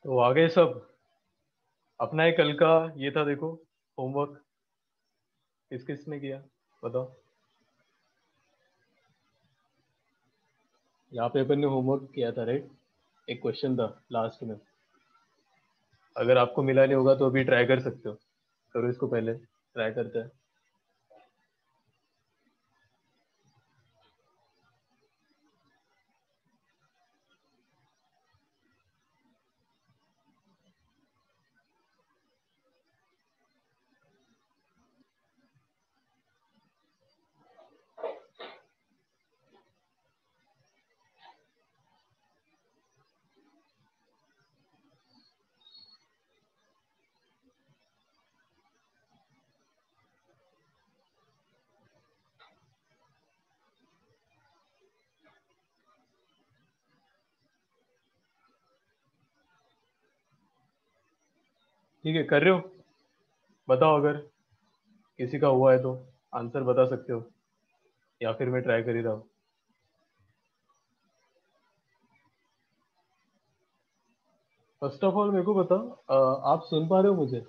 तो आगे सब अपना ही कल का ये था, देखो होमवर्क किस किस ने किया बताओ। यहाँ पे अपन ने होमवर्क किया था राइट, एक क्वेश्चन था लास्ट में। अगर आपको मिला नहीं होगा तो अभी ट्राई कर सकते हो, करो इसको, पहले ट्राई करते हैं। ठीक है, कर रहे हो? बताओ, अगर किसी का हुआ है तो आंसर बता सकते हो, या फिर मैं ट्राई कर ही रहा हूँ। फर्स्ट ऑफ ऑल मेरे को बताओ, आप सुन पा रहे हो मुझे?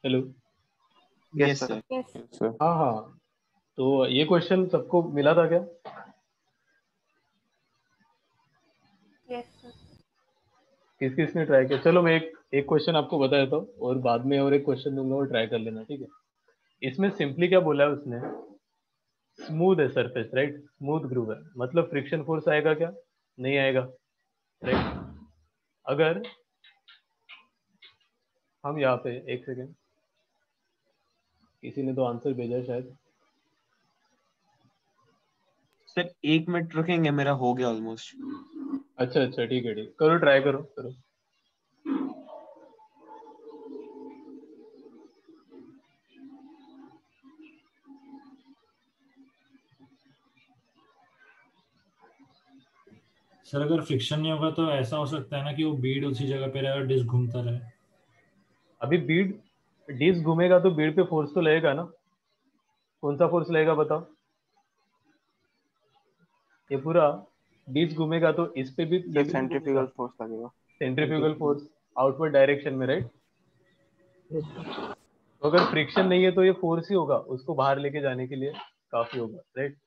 हेलो? Yes sir. यस हाँ हाँ, तो ये क्वेश्चन सबको मिला था क्या? यस किस किस ने ट्राई किया? चलो मैं एक एक क्वेश्चन आपको बता देता हूँ, और बाद में और एक क्वेश्चन दूंगा, वो ट्राई कर लेना, ठीक है? इसमें सिंपली क्या बोला है उसने, स्मूथ है सरफेस राइट, स्मूथ ग्रूव है, मतलब फ्रिक्शन फोर्स आएगा क्या? नहीं आएगा राइट। अगर हम यहाँ पे, एक सेकेंड, किसी ने तो आंसर भेजा है शायद। सर 1 मिनट रुकेंगे, मेरा हो गया ऑलमोस्ट। अच्छा अच्छा, ठीक है, ठीक, करो, ट्राई करो करो। सर अगर फ्रिक्शन नहीं होगा तो ऐसा हो सकता है ना कि वो बीड उसी जगह पे रहे और डिस्क घूमता रहे। अभी बीड, डिस्क घूमेगा तो बीड पे फोर्स तो लगेगा ना, कौन सा फोर्स लगेगा बताओ? ये पूरा डिस्क घूमेगा तो इस पे भी, ये सर भी तो घूमेगा, सेंट्रीफ्यूगल फोर्स लगेगा। सेंट्रीफ्यूगल फोर्स आउटवर्ड डायरेक्शन में राइट। तो अगर फ्रिक्शन नहीं है तो ये फोर्स ही होगा, उसको बाहर लेके जाने के लिए काफी होगा राइट।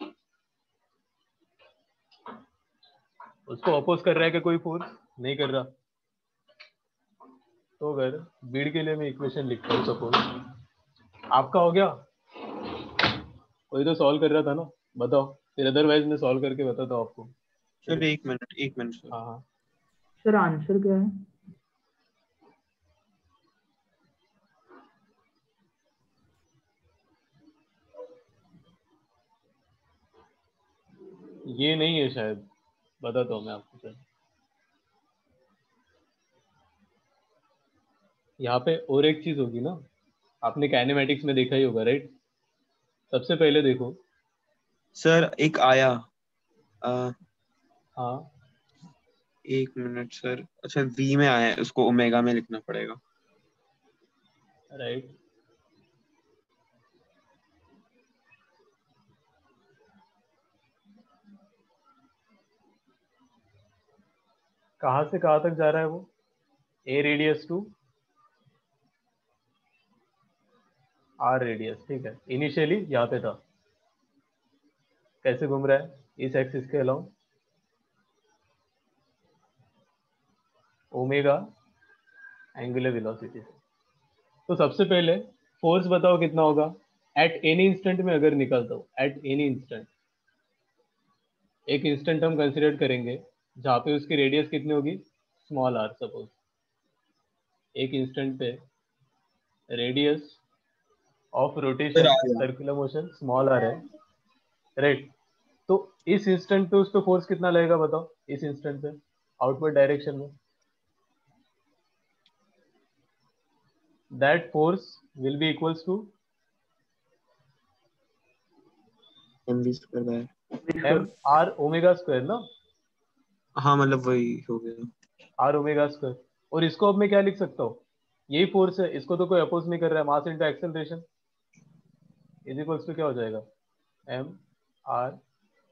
उसको अपोज कर रहा है कि कोई फोर्स नहीं कर रहा। तो अगर बीड के लिए मैं इक्वेशन लिखता हूँ, सपोज आपका हो गया, वही तो सॉल्व कर रहा था ना, बताओ, फिर अदरवाइज मैं सॉल्व करके बताता हूँ आपको। Sir 1 minute 1 minute sir. हाँ हाँ, सर आंसर क्या है? ये नहीं है शायद, बताता हूँ मैं आपको सर। यहाँ पे और एक चीज होगी ना, आपने काइनेमेटिक्स में देखा ही होगा राइट। सबसे पहले देखो, सर एक आया हाँ 1 मिनट सर। अच्छा वी में आया है, उसको ओमेगा में लिखना पड़ेगा। राइट, कहाँ से कहाँ तक जा रहा है वो, ए रेडियस टू आर रेडियस, ठीक है। इनिशियली यहाँ पे था, कैसे घूम रहा है इस एक्सिस के अलाउ, ओमेगा एंगुलर वेलोसिटी से। तो सबसे पहले फोर्स बताओ कितना होगा एट एनी इंस्टेंट में, अगर निकलता हो एट एनी इंस्टेंट। एक इंस्टेंट हम कंसिडर करेंगे जहाँ पे उसकी रेडियस कितनी होगी, स्मॉल आर सपोज। एक इंस्टेंट पे रेडियस ऑफ सर रोटेशन आ गया। सर्कुलर मोशन स्मॉल आर है राइट। तो इस इंस्टेंट पे उस पे फोर्स कितना लगेगा बताओ, इस इंस्टेंट पे आउटवर्ड डायरेक्शन में। That force will be equals to MV square by. M R omega square ना, हाँ मतलब वही हो गया। R omega square. और इसको अब मैं क्या लिख सकता हूँ, यही फोर्स है, इसको तो कोई अपोज नहीं कर रहा है, mass into acceleration is equals to क्या हो जाएगा, M R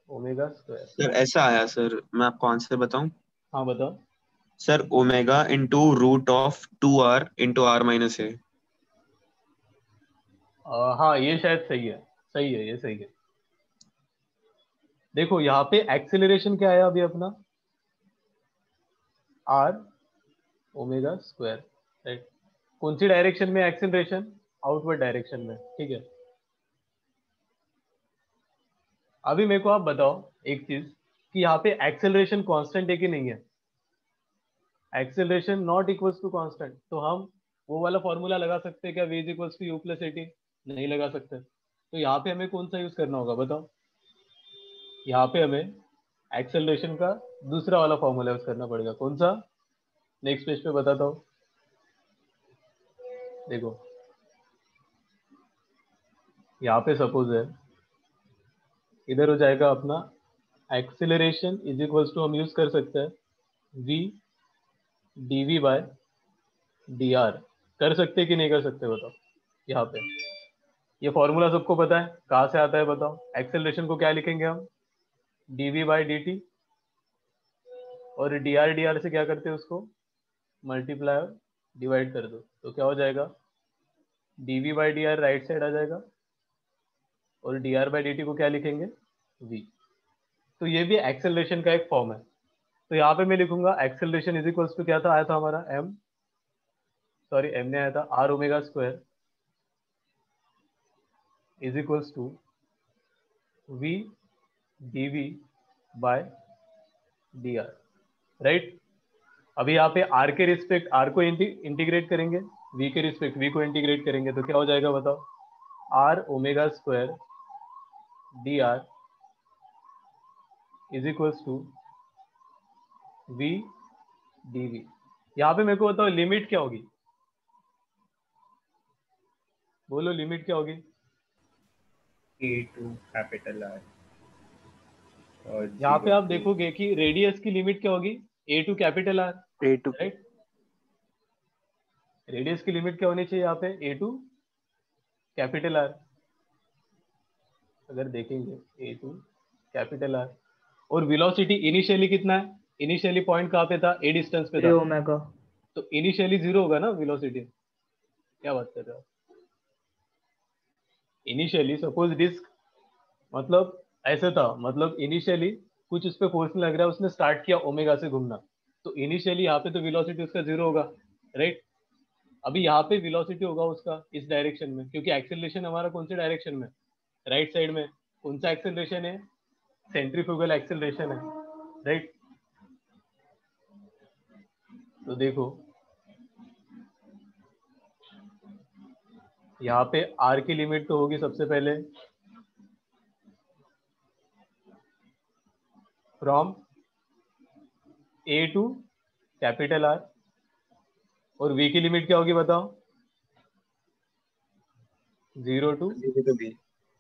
omega square. Sir ऐसा आया सर, मैं आपको आंसर बताऊं। हाँ बताओ। Sir omega into root of 2r into r minus A. हाँ ये शायद सही है, सही है, ये सही है। देखो यहाँ पे एक्सेलरेशन क्या आया अभी अपना, आर ओमेगा स्क्वायर, राइट। कौन सी डायरेक्शन में एक्सेलरेशन, आउटवर्ड डायरेक्शन में, ठीक है। अभी मेरे को आप बताओ एक चीज कि यहाँ पे एक्सेलरेशन कांस्टेंट है कि नहीं है। Acceleration not equals to constant, तो हम वो वाला फॉर्मूला लगा सकते हैं क्या, v is equals to U plus A T, नहीं लगा सकते। तो यहाँ पे हमें कौन सा यूज करना होगा बताओ। यहाँ पे हमें एक्सेलरेशन का दूसरा वाला फॉर्मूला यूज करना पड़ेगा। कौन सा, नेक्स्ट पेज पे बताता हूँ। देखो यहाँ पे सपोज है, इधर हो जाएगा अपना एक्सेलरेशन इज इक्वल्स टू, हम यूज कर सकते हैं v dv बाय dr। कर सकते कि नहीं कर सकते बताओ। यहाँ पे ये फॉर्मूला सबको पता है, कहाँ से आता है बताओ। एक्सेलरेशन को क्या लिखेंगे हम, dv बाय dt, और dr से क्या करते हैं उसको मल्टीप्लाई और डिवाइड कर दो, तो क्या हो जाएगा dv by D R right side आ जाएगा, और dr बाई dt को क्या लिखेंगे v। तो ये भी एक्सेलरेशन का एक फॉर्म है। तो यहाँ पे मैं लिखूंगा एक्सेलरेशन इज इक्वल्स टू, क्या था आया था हमारा m, सॉरी m ने आया था r omega square is equals to v dv by dr, right. अभी यहाँ पे r के रिस्पेक्ट r को इंटीग्रेट करेंगे, v के रिस्पेक्ट v को इंटीग्रेट करेंगे, तो क्या हो जाएगा बताओ, r omega square dr is equals to v dv। यहाँ पे मेरे को बताओ लिमिट क्या होगी, बोलो लिमिट क्या होगी। A2 कैपिटल R और यहाँ पे 0 आप to देखोगे कि रेडियस की लिमिट क्या होगी, A two capital R, A2 right. Radius की लिमिट क्या होनी चाहिए यहाँ पे, ए टू कैपिटल आर। अगर देखेंगे ए टू कैपिटल आर, और वेलोसिटी इनिशियली कितना है, इनिशियली पॉइंट कहाँ पे था, ए डिस्टेंस पे ए था, ओमेगा। तो इनिशियली जीरो होगा ना वेलोसिटी। क्या बात कर रहे हो, इनिशियली सपोज डिस्क, मतलब ऐसे था, मतलब इनिशियली कुछ उस पर फोर्स नहीं लग रहा है, उसने स्टार्ट किया ओमेगा से घूमना, तो इनिशियली यहाँ पे तो वेलोसिटी उसका जीरो होगा, राइट। अभी यहाँ पे वेलोसिटी होगा उसका इस डायरेक्शन में, क्योंकि एक्सेलरेशन हमारा कौन से डायरेक्शन में, राइट साइड में। कौन सा एक्सेलरेशन है, सेंट्रीफ्यूगल एक्सेलरेशन है, राइट। तो देखो यहाँ पे r की लिमिट तो होगी सबसे पहले from a to capital R, और v की लिमिट क्या होगी बताओ, 0 टू B।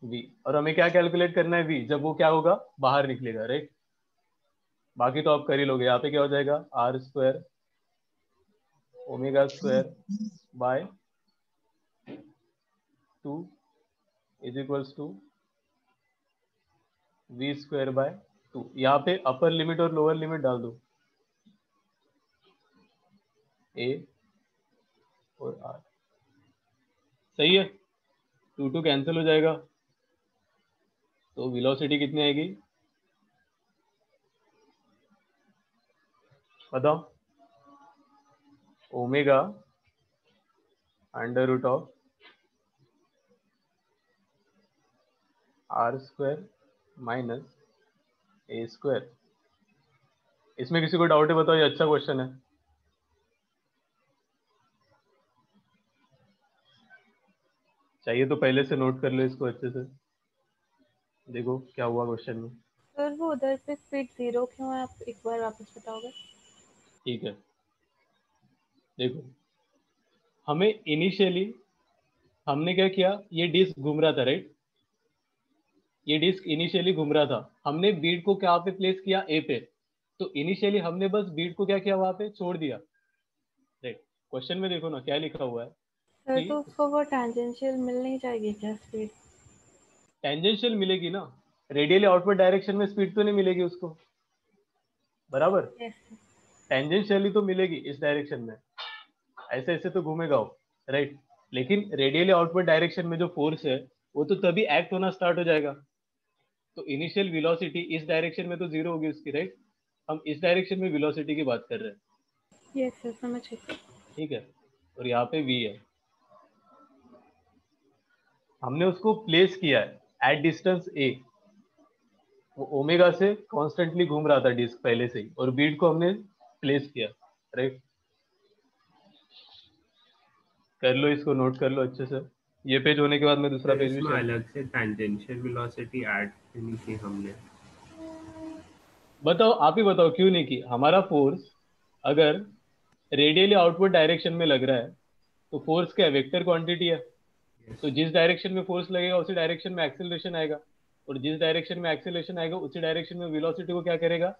v। और हमें क्या कैलकुलेट करना है, v जब वो क्या होगा बाहर निकलेगा, राइट। बाकी तो आप कर ही लोगे। यहाँ पे क्या हो जाएगा, R square omega square by 2 is equals to v square by 2। यहाँ पे अपर लिमिट और लोअर लिमिट डाल दो, a और r, सही है। 2 कैंसिल हो जाएगा, तो वेलोसिटी कितनी आएगी बताओ, omega under root of R square minus A square. इसमें किसी को डाउट है बताओ, ये अच्छा क्वेश्चन है। चाहिए तो पहले से नोट कर लो इसको अच्छे से, देखो क्या हुआ क्वेश्चन में। सर वो उधर पे स्पीड 0 क्यों है, आप एक बार वापस बताओगे। ठीक है, देखो हमें इनिशियली हमने क्या किया, ये डिस्क घूम रहा था, राइट। ये डिस्क इनिशियली घूम रहा था, हमने बीट को क्या पे प्लेस किया, ए पे। तो इनिशियली हमने बस बीट को क्या किया, वहां पे छोड़ दिया, राइट। क्वेश्चन में देखो ना क्या लिखा हुआ है सर कि तो उसको वो टेंजेंशियल मिल नहीं जाएगी क्या स्पीड। टेंजेंशियल मिलेगी ना, रेडियली आउटवर्ड डायरेक्शन में स्पीड तो नहीं मिलेगी उसको, बराबर। यस। टेंजेंशियली तो मिलेगी इस डायरेक्शन में, ऐसे ऐसे तो घूमेगा वो, राइट। लेकिन रेडियली आउटवर्ड डायरेक्शन में जो फोर्स है वो तो तभी एक्ट होना स्टार्ट हो जाएगा। तो इनिशियल वेलोसिटी इस डायरेक्शन में तो जीरो होगी उसकी, राइट। हम इस डायरेक्शन में वेलोसिटी की बात कर रहे हैं। यस सर, समझ गई। ठीक है, और यहाँ पे v है, हमने उसको प्लेस किया है एट डिस्टेंस a। वो ओमेगा से कॉन्स्टेंटली घूम रहा था डिस्क पहले से ही, और बीट को हमने प्लेस किया, राइट। कर लो, इसको नोट कर लो अच्छे से। ये पेज होने के बाद मैं दूसरा सर पेज भी इसमें शेयर। अलग से टेंजेंशियल वेलोसिटी ऐड नहीं की हमने। बताओ, आप ही बताओ क्यों नहीं की। हमारा फोर्स अगर रेडियली आउटवर्ड डायरेक्शन में लग रहा है तो फोर्स क्या वेक्टर क्वांटिटी है। तो जिस डायरेक्शन में फोर्स लगेगा उसी डायरेक्शन में एक्सेलरेशन आएगा, और जिस डायरेक्शन में एक्सेलरेशन आएगा उसी डायरेक्शन में वेलोसिटी को क्या करेगा,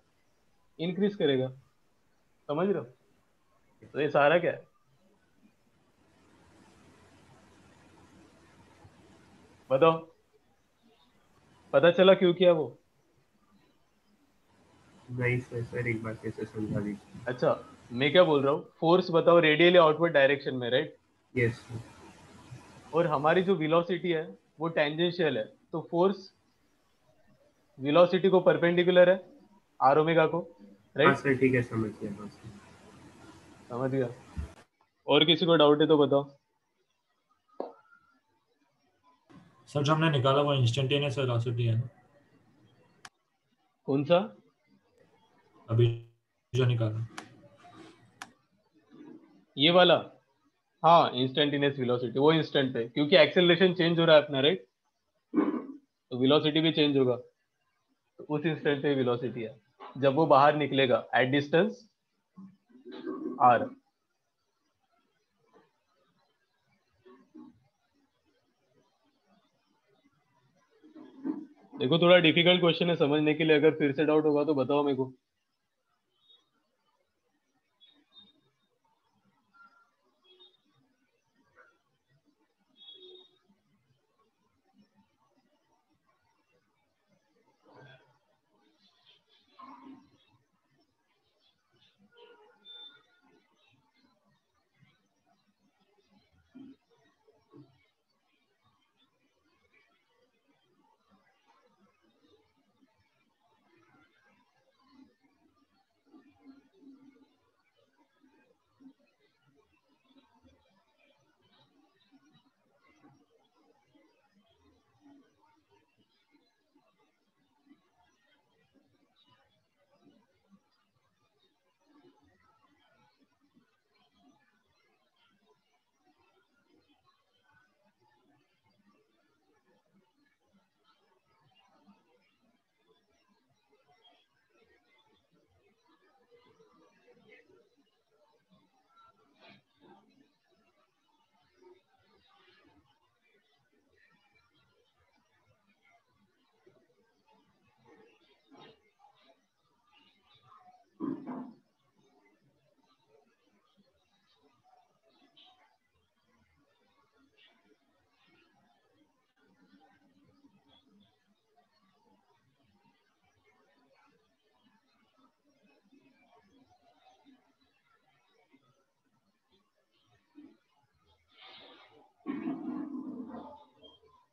इंक्रीज करेगा। समझ रहे हो? तो ये सारा क्या है, बताओ। पता चला क्यों किया वो? नहीं सर एक बार कैसे समझा दीजिए। अच्छा, मैं क्या बोल रहा हूँ, फोर्स बताओ रेडियली आउटवर्ड डायरेक्शन में, राइट। Yes sir. और हमारी जो वेलोसिटी है वो टेंजेंशियल है, तो फोर्स वेलोसिटी को परपेंडिकुलर है, आर ओमेगा को, हाँ राइट। सर ठीक है, समझ गया। हाँ सर। समझ गया? और किसी को डाउट है तो बताओ। सर जो हमने निकाला वो इंस्टेंटेनियस वेलोसिटी है ना, कौन सा? अभी जो निकाला ये वाला? हाँ, इंस्टेंटेनियस वेलोसिटी, वो इंस्टेंट है क्योंकि एक्सेलरेशन चेंज हो रहा है अपना, राइट। तो वेलोसिटी भी चेंज होगा, तो उस इंस्टेंट पे वेलोसिटी है जब वो बाहर निकलेगा एट डिस्टेंस आर। देखो, थोड़ा डिफिकल्ट क्वेश्चन है समझने के लिए, अगर फिर से डाउट होगा तो बताओ मेरे को।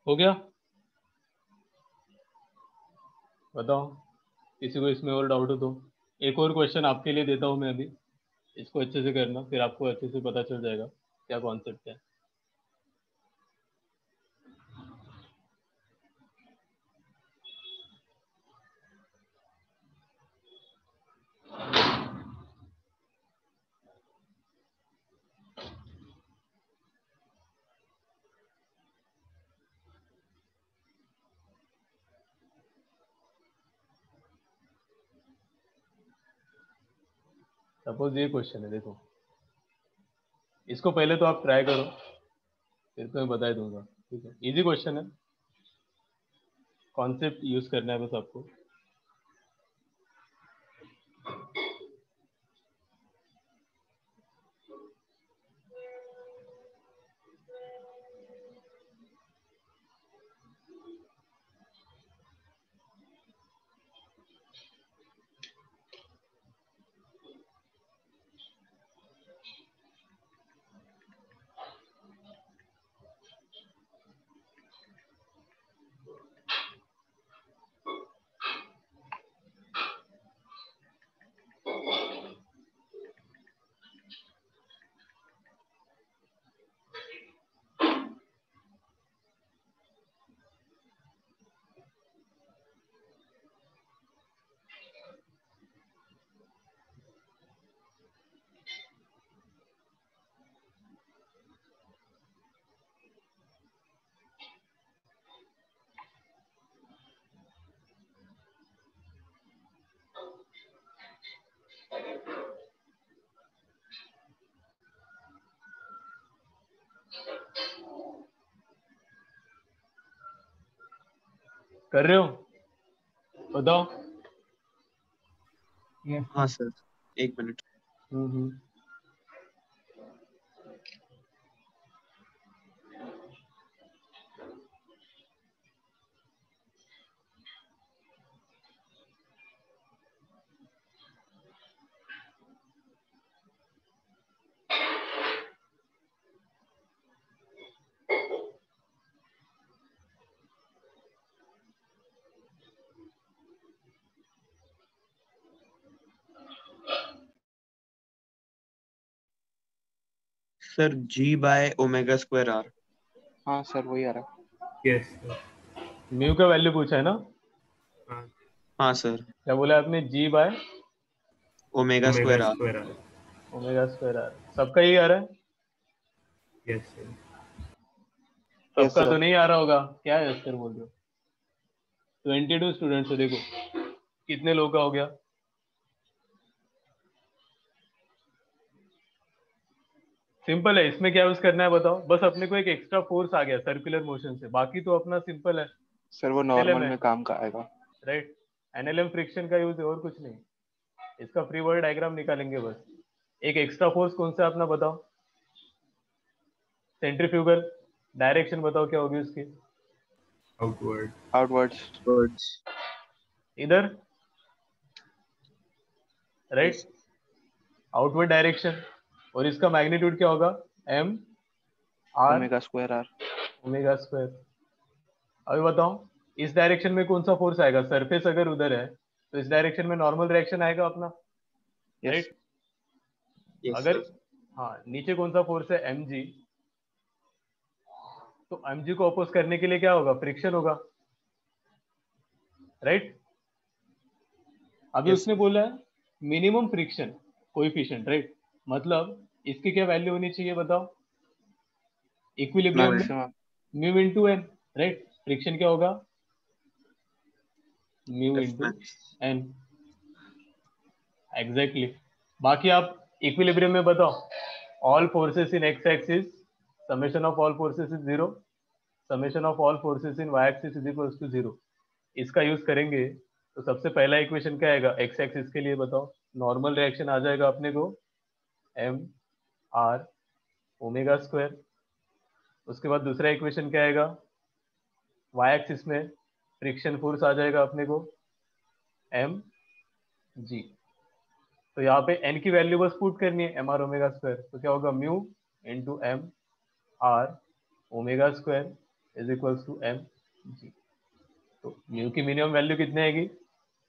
हो गया? बताओ, किसी को इसमें और डाउट हो तो। एक और क्वेश्चन आपके लिए देता हूँ मैं अभी, इसको अच्छे से करना, फिर आपको अच्छे से पता चल जाएगा क्या कॉन्सेप्ट है। सपोज ये क्वेश्चन है, देखो इसको पहले तो आप ट्राई करो, फिर तो मैं बता ही दूंगा। ठीक है, इजी क्वेश्चन है, कॉन्सेप्ट यूज करना है बस आपको। कर रहे हो? बताओ। हाँ सर, एक मिनट। हम्म। Sir G/ω²R। हाँ सर वही आ रहा है। Yes sir. म्यू का वैल्यू पूछा है ना? हाँ, हाँ सर, क्या बोला आपने? G by omega ω²R। Square are. Omega square R. सबका ही आ रहा है? Yes sir. यस सबका सर। तो नहीं आ रहा होगा, क्या है सर बोल रहे हो? 22 स्टूडेंट्स है, देखो कितने लोग का हो गया। सिंपल है, इसमें क्या यूज करना है बताओ? बस अपने को एक एक्स्ट्रा फोर्स आ गया सर्कुलर मोशन से, बाकी तो अपना सिंपल है। सर वो एनएलएम नॉर्मल है, में काम का आएगा। राइट? एनएलएम फ्रिक्शन का यूज है और कुछ नहीं। इसका फ्री बॉडी डायग्राम निकालेंगे बस। एक एक्स्ट्रा फोर्स कौन सा है अपना बताओ? सेंट्रीफ्यूगल। डायरेक्शन बताओ क्या होगी उसकी? आउटवर्ड। आउटवर्ड्स। इधर, राइट? Yes outward direction. और इसका मैग्नीट्यूड क्या होगा? M R ω²R। Omega square. अभी बताओ, इस डायरेक्शन में कौन सा फोर्स आएगा? सरफेस अगर उधर है तो इस डायरेक्शन में नॉर्मल रिएक्शन आएगा अपना, यस। राइट? यस अगर सर। हाँ, नीचे कौन सा फोर्स है? M G. तो एम जी को अपोज करने के लिए क्या होगा? फ्रिक्शन होगा, राइट? अभी यस उसने बोला है मिनिमम फ्रिक्शन कोएफिशिएंट, राइट? मतलब इसकी क्या वैल्यू होनी चाहिए बताओ? इक्विलिब्रियम में maximum. Mu into N, right? Friction क्या होगा? Mu F into max. N. Exactly. बाकी आप इक्विलिब्रियम में बताओ, all forces in X axis summation of all forces is zero, summation of all forces in Y axis is equals to zero. इसका use करेंगे तो सबसे पहला इक्वेशन क्या आएगा एक्स एक्सिस के लिए बताओ? नॉर्मल रिएक्शन आ जाएगा अपने को एम आर ओमेगा स्क्वायर। उसके बाद दूसरा इक्वेशन क्या आएगा? वाई एक्सिस में फ्रिक्शन फोर्स आ जाएगा अपने को एम जी। तो यहाँ पे एन की वैल्यू बस पुट करनी है, एम आर ओमेगा स्क्वायर। तो क्या होगा? Mu into M R omega square is equals to M G. तो म्यू की मिनिमम वैल्यू कितनी आएगी?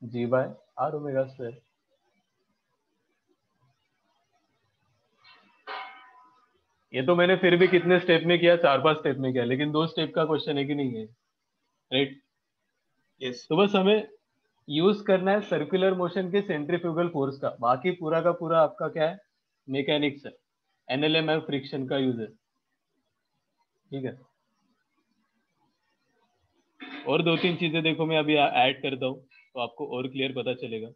G by R omega square. ये तो मैंने फिर भी कितने स्टेप में किया? 4-5 स्टेप में किया, लेकिन 2 स्टेप का क्वेश्चन है कि नहीं है, राइट? यस। तो बस हमें यूज करना है सर्कुलर मोशन के सेंट्रीफ्यूगल फोर्स का, बाकी पूरा का पूरा आपका क्या है? मैकेनिक्स है, एनएलएम है, फ्रिक्शन का यूज है, ठीक है? और 2-3 चीजें देखो मैं अभी ऐड करता हूँ तो आपको और क्लियर पता चलेगा।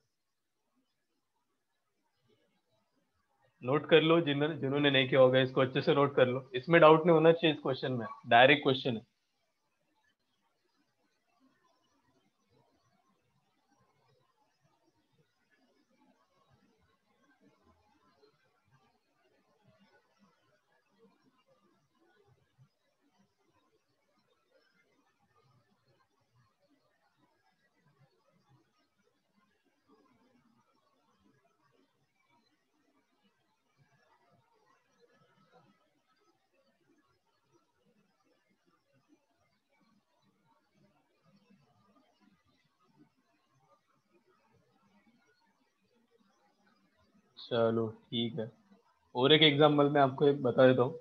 नोट कर लो, जिन्होंने नहीं किया होगा इसको अच्छे से नोट कर लो। इसमें डाउट नहीं होना चाहिए, इस क्वेश्चन में डायरेक्ट क्वेश्चन है। चलो ठीक है, और एक एग्जाम्पल मैं आपको एक बता देता हूँ।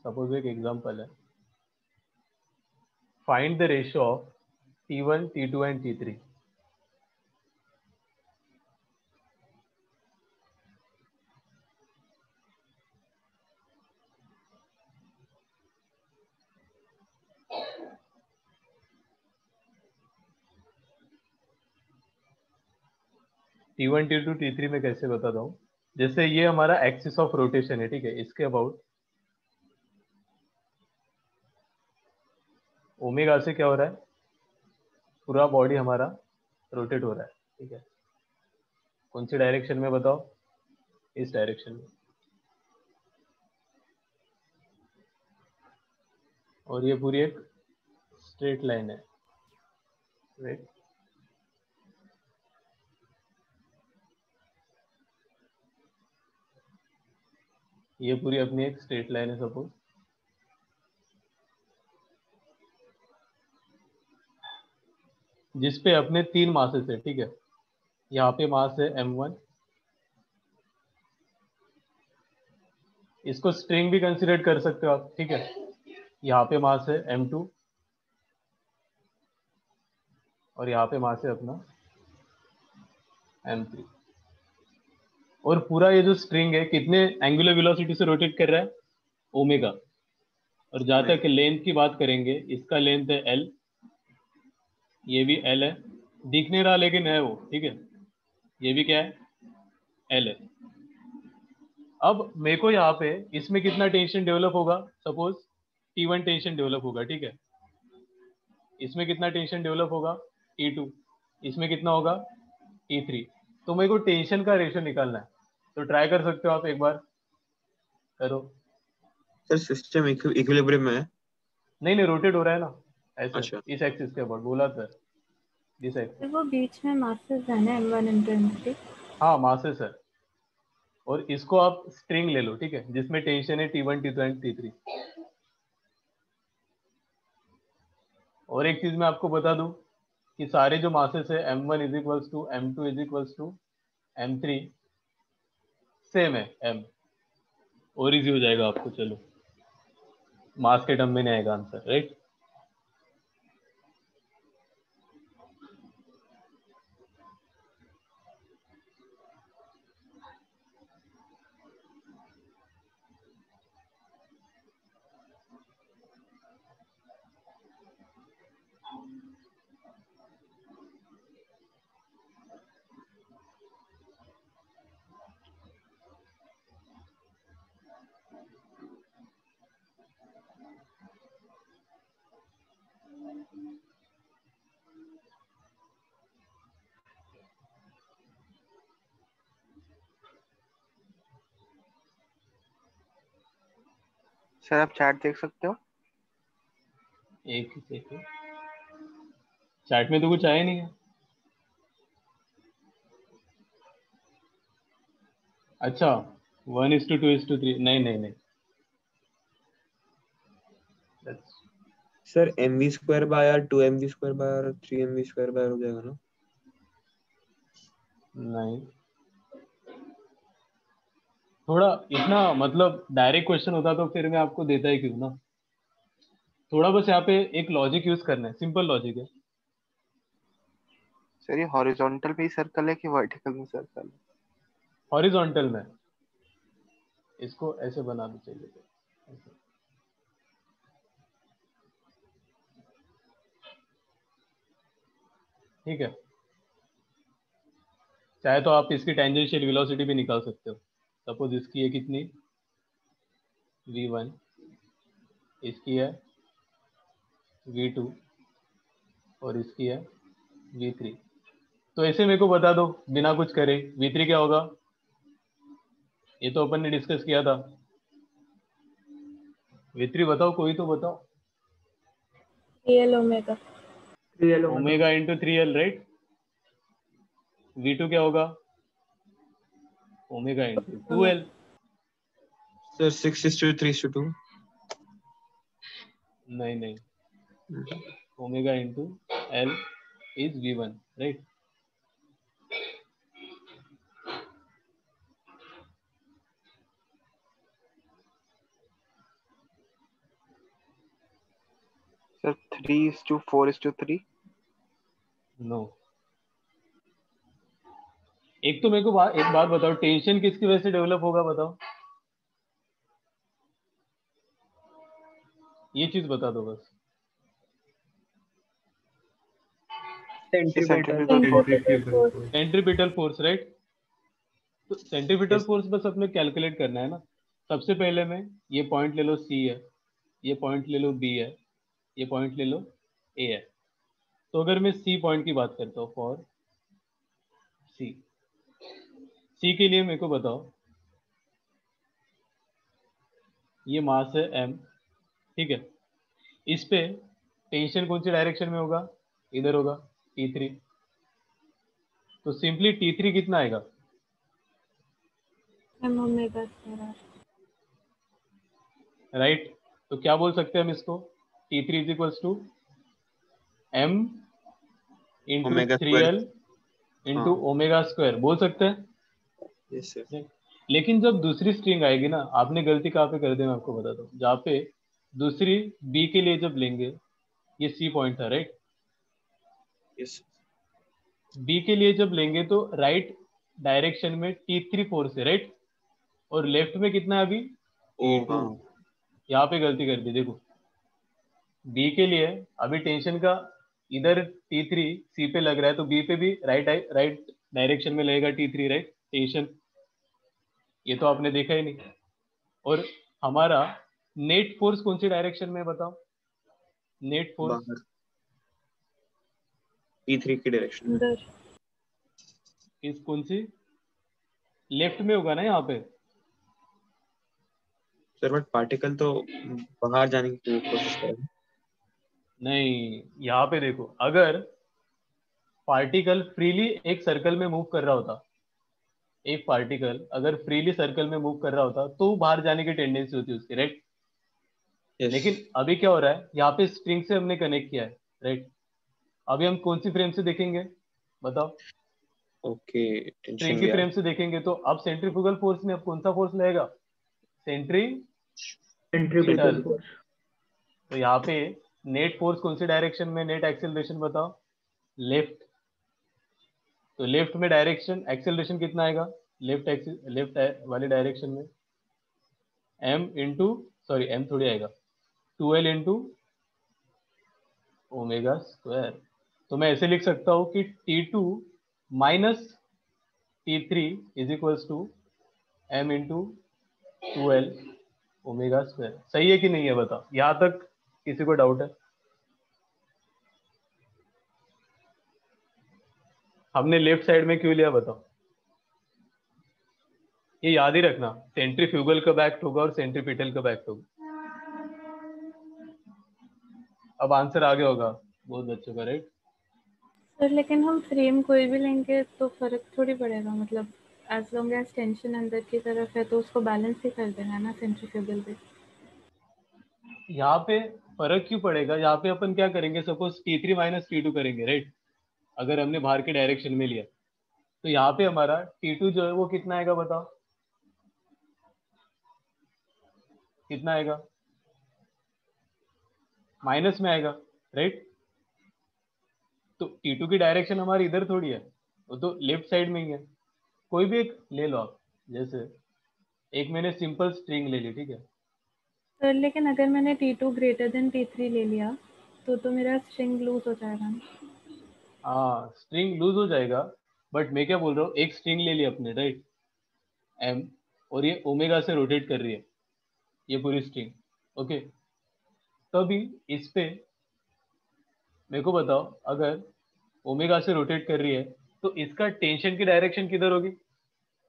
सपोज एक एग्जांपल है, find the ratio of T1, T2 and T3। T1 T2 T3 में कैसे बताता हूँ। जैसे ये हमारा एक्सिस ऑफ रोटेशन है, ठीक है, इसके अबाउट ओमेगा से क्या हो रहा है, पूरा बॉडी हमारा रोटेट हो रहा है, ठीक है। कौन सी डायरेक्शन में बताओ, इस डायरेक्शन में। और ये पूरी एक स्ट्रेट लाइन है, राइट। ये पूरी अपनी एक स्ट्रेट लाइन है सपोज, जिसपे अपने 3 मासेस है, ठीक है। यहाँ पे मास है m1, इसको स्ट्रिंग भी कंसीडर कर सकते हो आप, ठीक है। यहाँ पे मास है m2 और यहाँ पे मास है अपना m3। और पूरा ये जो स्ट्रिंग है कितने एंगुलर वेलोसिटी से रोटेट कर रहा है, ओमेगा। और जहां तक लेंथ की बात करेंगे, इसका लेंथ है l, ये भी l है, दिख नहीं रहा लेकिन है वो, ठीक है। ये भी क्या है, l है। अब मेरे को यहाँ पे इसमें कितना टेंशन डेवलप होगा, सपोज T1 टेंशन डेवलप होगा, ठीक है। इसमें कितना टेंशन डेवलप होगा, T2। इसमें कितना होगा, T3। तो मेरे को टेंशन का रेशियो निकालना है, तो ट्राई कर सकते हो आप, एक बार करो। सर सिस्टम इक्विलिब्रियम में है। नहीं नहीं, रोटेट हो रहा है ना ऐसे, अच्छा। इस एक्सिस के अबाउट बोला सर, दिस एक्सिस। फिर वो बीच में मासेस है ना m1 m2 m3। हाँ मासेस है, और इसको आप स्ट्रिंग ले लो, ठीक है, जिसमें टेंशन है T1 T2 एंड T3। और एक चीज मैं आपको बता दूं कि सारे जो मासेस है m1 is equals to m2 is equals to m3 same है, m और इजी हो जाएगा आपको। चलो, मास के टर्म में नहीं आएगा आंसर, राइट। सर आप चैट देख सकते हो। एक ही सेकंड, चैट में तो कुछ आया नहीं है। अच्छा, 1:2:3, नहीं नहीं नहीं, That's- sir mv² by r 2mv² by r 3mv² by r हो जाएगा ना। नहीं, थोड़ा इतना मतलब डायरेक्ट क्वेश्चन होता तो फिर मैं आपको देता ही क्यों ना। थोड़ा बस यहाँ पे एक लॉजिक यूज करना है, सिंपल लॉजिक है। सर ये हॉरिजॉन्टल में ही सर्कल है कि वर्टिकल में सर्कल है। हॉरिजॉन्टल में, इसको ऐसे बना दो, चाहिए तो ऐसे। ठीक है, चाहे तो आप इसकी टेंजेंशियल वेलोसिटी भी निकाल सकते हो। सपोज इसकी है कितनी, v1, इसकी है v2 और इसकी है v3। तो ऐसे मेरे को बता दो बिना कुछ करे, v3 क्या होगा, ये तो अपन ने डिस्कस किया था। v3 बताओ, कोई तो बताओ। 3l omega. 3l omega into 3l, right. v2 क्या होगा, ओमेगा इंटू 2l। सर 6:3:2। नहीं नहीं, omega into l is v1, right. Sir 3:4:3। No, एक तो मेरे को एक बात बताओ, टेंशन किसकी वजह से डेवलप होगा बताओ, ये चीज बता दो बस। Centripetal centripetal force. Centripetal force, right. तो सेंट्रीपिटल Yes. फोर्स बस अपने कैलकुलेट करना है ना। सबसे पहले में ये पॉइंट ले लो C है, ये पॉइंट ले लो B है, ये पॉइंट ले लो A है। तो अगर मैं C पॉइंट की बात करता हूँ, फॉर C के लिए मेरे को बताओ, ये मास है M, ठीक है। इस पे टेंशन कौन सी डायरेक्शन में होगा, इधर होगा, T3। तो सिंपली T3 कितना आएगा, m omega square r। Right. तो क्या बोल सकते हैं हम इसको, T3 is equals to M into omega 3L square. Into omega square बोल सकते हैं। Yes sir. लेकिन जब दूसरी स्ट्रिंग आएगी ना, आपने गलती कहाँ पे कर दी मैं आपको बताता हूँ। जहाँ पे दूसरी B के लिए जब लेंगे, ये C पॉइंट था, राइट। यस B के लिए जब लेंगे तो राइट डायरेक्शन में T3 फोर्स है, राइट। और लेफ्ट में कितना है अभी, ओ T2। हाँ यहाँ पे गलती कर दी, देखो B के लिए अभी टेंशन का इधर T3 C पे लग रहा है, तो B पे भी राइट डायरेक्शन में लगेगा T3, राइट, टेंशन। ये तो आपने देखा ही नहीं। और हमारा नेट फोर्स कौन सी डायरेक्शन में है बताओ, नेट फोर्स बाहर T3 की डायरेक्शन में। अंदर। इस कौन सी, लेफ्ट में होगा ना यहाँ पे। सर बट पार्टिकल तो बाहर जाने की कोशिश कर रहा है। नहीं, यहाँ पे देखो, अगर पार्टिकल फ्रीली एक सर्कल में मूव कर रहा होता, एक पार्टिकल अगर फ्रीली सर्कल में मूव कर रहा होता तो बाहर जाने की टेंडेंसी होती है उसकी, राइट। यस लेकिन अभी क्या हो रहा है, यहाँ पे स्ट्रिंग से हमने कनेक्ट किया है, राइट। अभी हम कौन सी फ्रेम से देखेंगे बताओ, ओके स्ट्रिंग टेंशन की गया। फ्रेम से देखेंगे। तो अब सेंट्रीफ्यूगल फोर्स में अब कौन सा फोर्स लगेगा, सेंट्रीपिटल पिटल। फोर्स। तो यहाँ पे नेट फोर्स कौन सी डायरेक्शन में, नेट एक्सेलरेशन बताओ, लेफ्ट। तो लेफ्ट में डायरेक्शन एक्सेलरेशन कितना आएगा, लेफ्ट वाली डायरेक्शन में m इंटू, सॉरी m थोड़ी आएगा, 2l इंटू ओमेगा स्क्वायर। तो मैं ऐसे लिख सकता हूँ कि T2 minus T3 is equals to m into 2l omega square. सही है कि नहीं है बताओ, यहाँ तक किसी को डाउट है। हमने लेफ्ट साइड में क्यों लिया बताओ, ये याद ही रखना, सेंट्रीफ्यूगल का बैक्ट होगा और सेंट्रीपिटल का बैक्ट होगा। अब आंसर आ गया होगा बहुत बच्चों का, राइट। सर लेकिन हम फ्रेम कोई भी लेंगे तो फर्क थोड़ी पड़ेगा, मतलब एज लॉन्ग एज टेंशन अंदर की तरफ है तो उसको बैलेंस ही कर देना है ना सेंट्रीफ्यूगल पे। यहाँ पे फर्क क्यों पड़ेगा, यहाँ पे अपन क्या करेंगे, सपोज T3 माइनस T2 करेंगे, राइट। अगर हमने बाहर के डायरेक्शन में लिया तो यहाँ पे हमारा T2 जो है वो कितना आएगा बताओ, कितना आएगा, माइनस में आएगा, राइट। तो T2 की डायरेक्शन हमारी इधर थोड़ी है, वो तो लेफ्ट साइड में ही है। कोई भी एक ले लो आप, जैसे एक मैंने सिंपल स्ट्रिंग ले ली, ठीक है। सर लेकिन अगर मैंने T2 ग्रेटर देन T3 ले लिया तो मेरा स्ट्रिंग लूज हो जाएगा ना। हाँ, स्ट्रिंग लूज हो जाएगा, बट मैं क्या बोल रहा हूँ, एक स्ट्रिंग ले ली अपने, राइट, m, और ये ओमेगा से रोटेट कर रही है ये पूरी स्ट्रिंग, ओके। तभी इस पे मेरे को बताओ, अगर ओमेगा से रोटेट कर रही है तो इसका टेंशन की डायरेक्शन किधर होगी,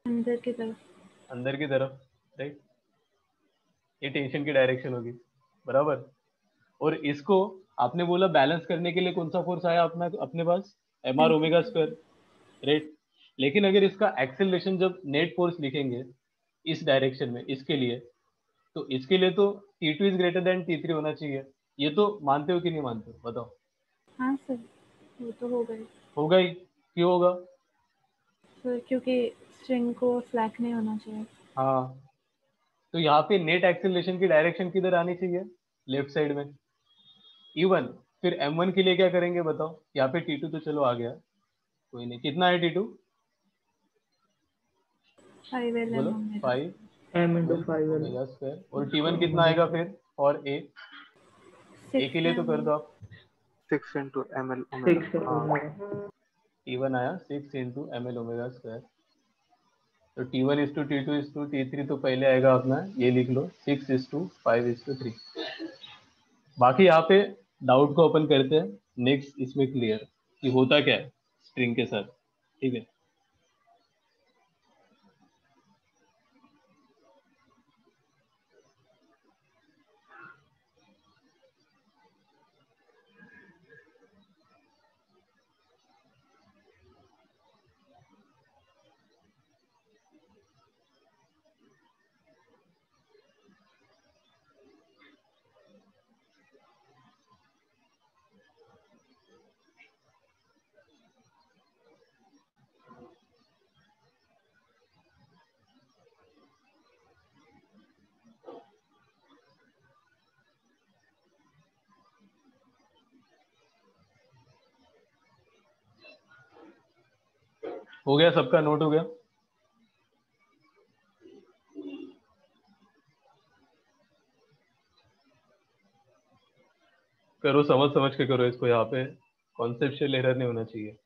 अंदर की तरफ। अंदर की तरफ, राइट। ये टेंशन की डायरेक्शन होगी, बराबर। और इसको आपने बोला बैलेंस करने के लिए कौन सा फोर्स आया अपना अपने पास, M R omega square, right. लेकिन अगर इसका एक्सेलरेशन जब नेट फोर्स लिखेंगे इस डायरेक्शन में इसके लिए, तो इसके लिए तो T2 is greater then T3 होना चाहिए। ये तो मानते हो कि नहीं मानते हो बताओ। हाँ सर वो तो हो गई होगा ही, क्यों होगा। सर, क्योंकि स्ट्रिंग को फ्लैट नहीं होना चाहिए। हाँ, तो यहाँ पे नेट एक्सेलरेशन की डायरेक्शन किधर आनी चाहिए, लेफ्ट साइड में। इवन फिर M1 के लिए क्या करेंगे बताओ, यहाँ पे T2 तो चलो आ गया, कोई नहीं, कितना है T2 5L बोलो, omega 5 m into 5l। Omega square. और T1 कितना आएगा फिर, और A के लिए तो कर दो आप, 6 into ml six omega। Omega. T1 आया 6 इंटू ml ओमेगा स्क्वायर। तो T1 is to T2 is to T3 तो पहले आएगा अपना, ये लिख लो 6 इज टू 5 इज टू 3। बाकी यहाँ पे डाउट को ओपन करते हैं, नेक्स्ट इसमें क्लियर कि होता क्या है स्ट्रिंग के साथ। ठीक है, हो गया, सबका नोट हो गया। करो, समझ समझ के करो इसको, यहाँ पे कॉन्सेप्चुअल एरर नहीं होना चाहिए।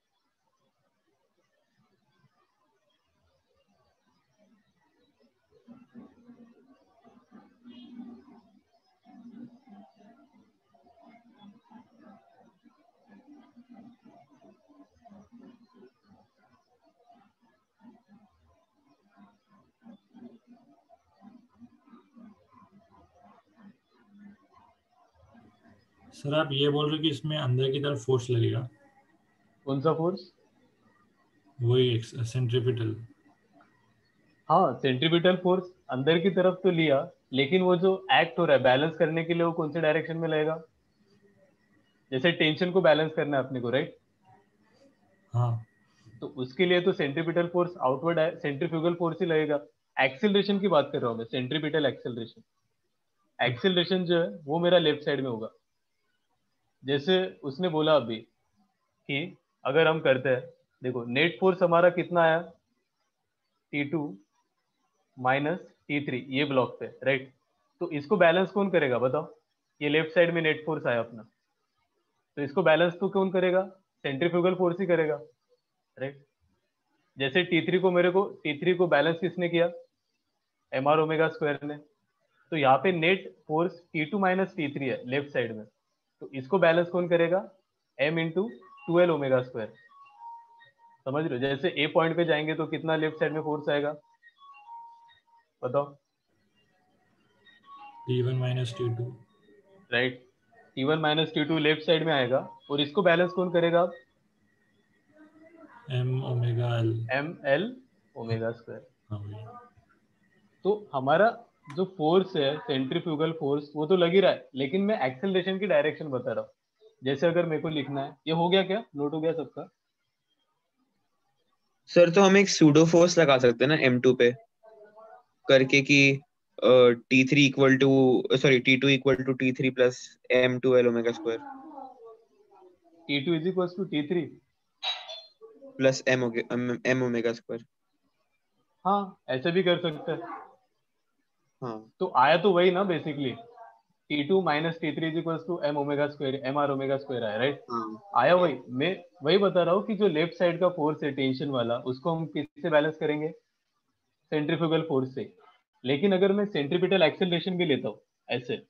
सर आप ये बोल रहे हो कि इसमें अंदर की तरफ फोर्स लगेगा? कौन सा फोर्स? वही सेंट्रीपिटल। हाँ, सेंट्रीपिटल फोर्स अंदर की तरफ तो लिया, लेकिन वो जो एक्ट हो रहा है बैलेंस करने के लिए, वो कौन से डायरेक्शन में लगेगा? जैसे टेंशन को बैलेंस करना है अपने को, राइट? हाँ। तो उसके लिए तो centripetal force outward centrifugal force ही लगेगा। एक्सेलरेशन की बात कर रहा हूँ मैं, सेंट्रीपिटल एक्सेलरेशन। एक्सेलरेशन जो है वो मेरा लेफ्ट साइड में होगा। जैसे उसने बोला अभी कि अगर हम करते हैं, देखो नेट फोर्स हमारा कितना आया, T2 माइनस T3 ये ब्लॉक पे, राइट? तो इसको बैलेंस कौन करेगा बताओ? ये लेफ्ट साइड में नेट फोर्स आया अपना, तो इसको बैलेंस तो कौन करेगा? सेंट्रीफ्यूगल फोर्स ही करेगा, राइट? जैसे T3 को बैलेंस किसने किया? mr ओमेगा स्क्वायर ने। तो यहाँ पे net force T2 minus T3 है लेफ्ट साइड में, तो इसको बैलेंस कौन करेगा? m into 2l omega square. समझ रहे हो? जैसे ए पॉइंट पे जाएंगे तो कितना लेफ्ट साइड में फोर्स आएगा बताओ? T1 minus T2। Right, T1 minus T2 left side में आएगा, और इसको बैलेंस कौन करेगा? M omega L। m l omega square. हाँ वही। तो हमारा जो फोर्स है सेंट्रीफ्यूगल फोर्स वो तो लग ही रहा है, लेकिन मैं एक्सेलरेशन की डायरेक्शन बता रहा हूँ। जैसे अगर मेरे को लिखना है, ये हो गया क्या? नोट हो गया सबका? सर तो हम एक सूडो फोर्स लगा सकते हैं ना M2 पे करके कि T3 equal to T2 equal to T3 plus M2L omega square T2 is equal to T3। Plus M omega square. हाँ, ऐसे भी कर सकते हैं। हाँ तो आया तो वही ना basically, T2 minus T3 is equal to m omega square, mr omega square आया, राइट? हाँ आया वही। मैं वही बता रहा हूँ कि जो लेफ्ट साइड का फोर्स है टेंशन वाला, उसको हम किससे बैलेंस करेंगे? सेंट्रीफ्यूगल फोर्स से। लेकिन अगर मैं सेंट्रीपिटल एक्सेलरेशन भी लेता हूँ ऐसे,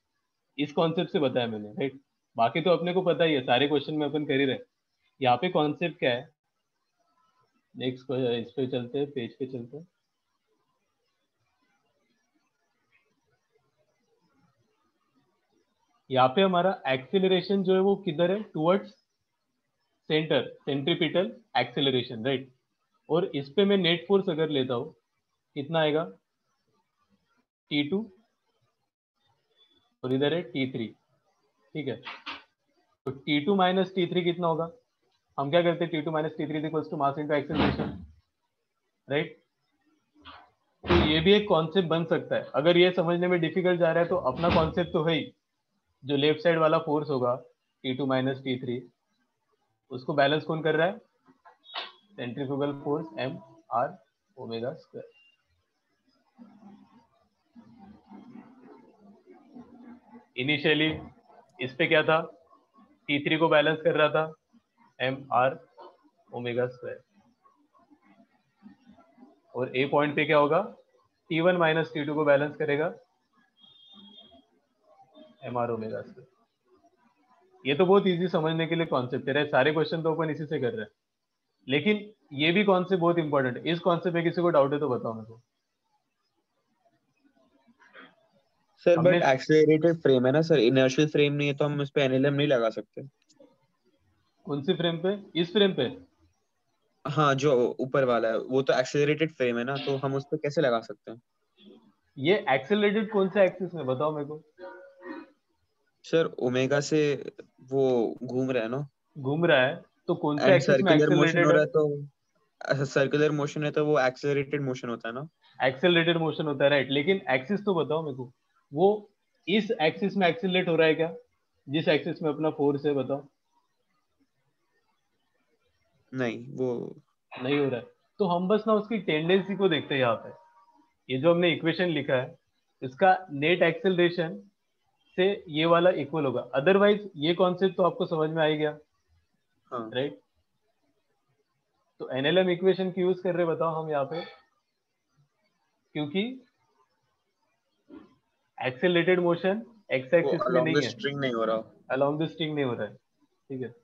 इस कॉन्सेप्ट से बताया मैंने, राइट? बाकी तो अपने को पता ही है, सारे क्वेश्चन में अपन कर ही रहे। यहाँ पे कॉन्सेप्ट क्या है? नेक्स्ट इस पे चलते हैं, पेज पे चलते हैं। यहाँ पे हमारा एक्सेलरेशन जो है वो किधर है? Towards centre, centripetal acceleration, right? और इस पे मैं नेट फोर्स अगर लेता हूँ, कितना आएगा? T2, और इधर है T3, ठीक है? तो T2 माइनस T3 कितना होगा? हम क्या करते हैं? T2 minus T3 equals to mass into acceleration, right? तो ये भी एक कॉन्सेप्ट बन सकता है। अगर ये समझने में डिफिकल्ट जा रहा है तो अपना कॉन्सेप्ट तो है ही, जो लेफ्ट साइड वाला फोर्स होगा T2 माइनस T3, उसको बैलेंस कौन कर रहा है? Centrifugal force m r omega square. Initially इस पे क्या था? T3 को बैलेंस कर रहा था mr ओमेगा स्क्वायर, और ए पॉइंट पे क्या होगा, T1 माइनस T2 को बैलेंस करेगा mr ओमेगा स्क्वायर। ये तो बहुत इजी समझने के लिए कॉन्सेप्ट है, सारे क्वेश्चन तो अपन इसी से कर रहे हैं, लेकिन ये भी कॉन्सेप्ट बहुत इंपॉर्टेंट है। इस कॉन्सेप्ट में किसी को डाउट है तो बताओ मेरे को। सर हमने बट एक्सेलरेटेड फ्रेम है ना सर, इनर्शियल फ्रेम नहीं है तो हम इस पे एनएलएम नहीं लगा सकते। कौन सी फ्रेम पे, इस फ्रेम पे? हाँ जो ऊपर वाला है वो तो एक्सेलरेटेड फ्रेम है ना, तो हम उस पे कैसे लगा सकते हैं? ये एक्सेलरेटेड कौन से एक्सिस में, बताओ मेरे को। सर ओमेगा से वो घूम रहा है ना, घूम रहा है तो कौन से एंड एक्सिस में सर्कुलर मोशन एक्सेलरेटेड हो है? रहा है, तो सर्कुलर मोशन है तो वो एक्सेलरेटेड मोशन होता है ना। एक्सेलरेटेड मोशन होता है, राइट, लेकिन एक्सिस तो बताओ मेरे को, वो इस एक्सिस में एक्सेलरेट हो रहा है क्या, जिस एक्सिस में अपना फोर्स है, बताओ। नहीं वो नहीं हो रहा है, तो हम बस ना उसकी टेंडेंसी को देखते हैं यहाँ पे। ये जो हमने इक्वेशन लिखा है, इसका नेट एक्सेलरेशन से ये वाला इक्वल होगा, अदरवाइज ये कॉन्सेप्ट तो आपको समझ में आ ही गया, हाँ राइट। तो एनएलएम इक्वेशन की यूज कर रहे, बताओ हम यहाँ पे, क्योंकि एक्सेलरेटेड मोशन एक्स वो एक्सिस में अलोंग द नहीं है, स्ट्रिंग नहीं हो रहा। अलोंग द स्ट्रिंग नहीं हो रहा है, ठीक है।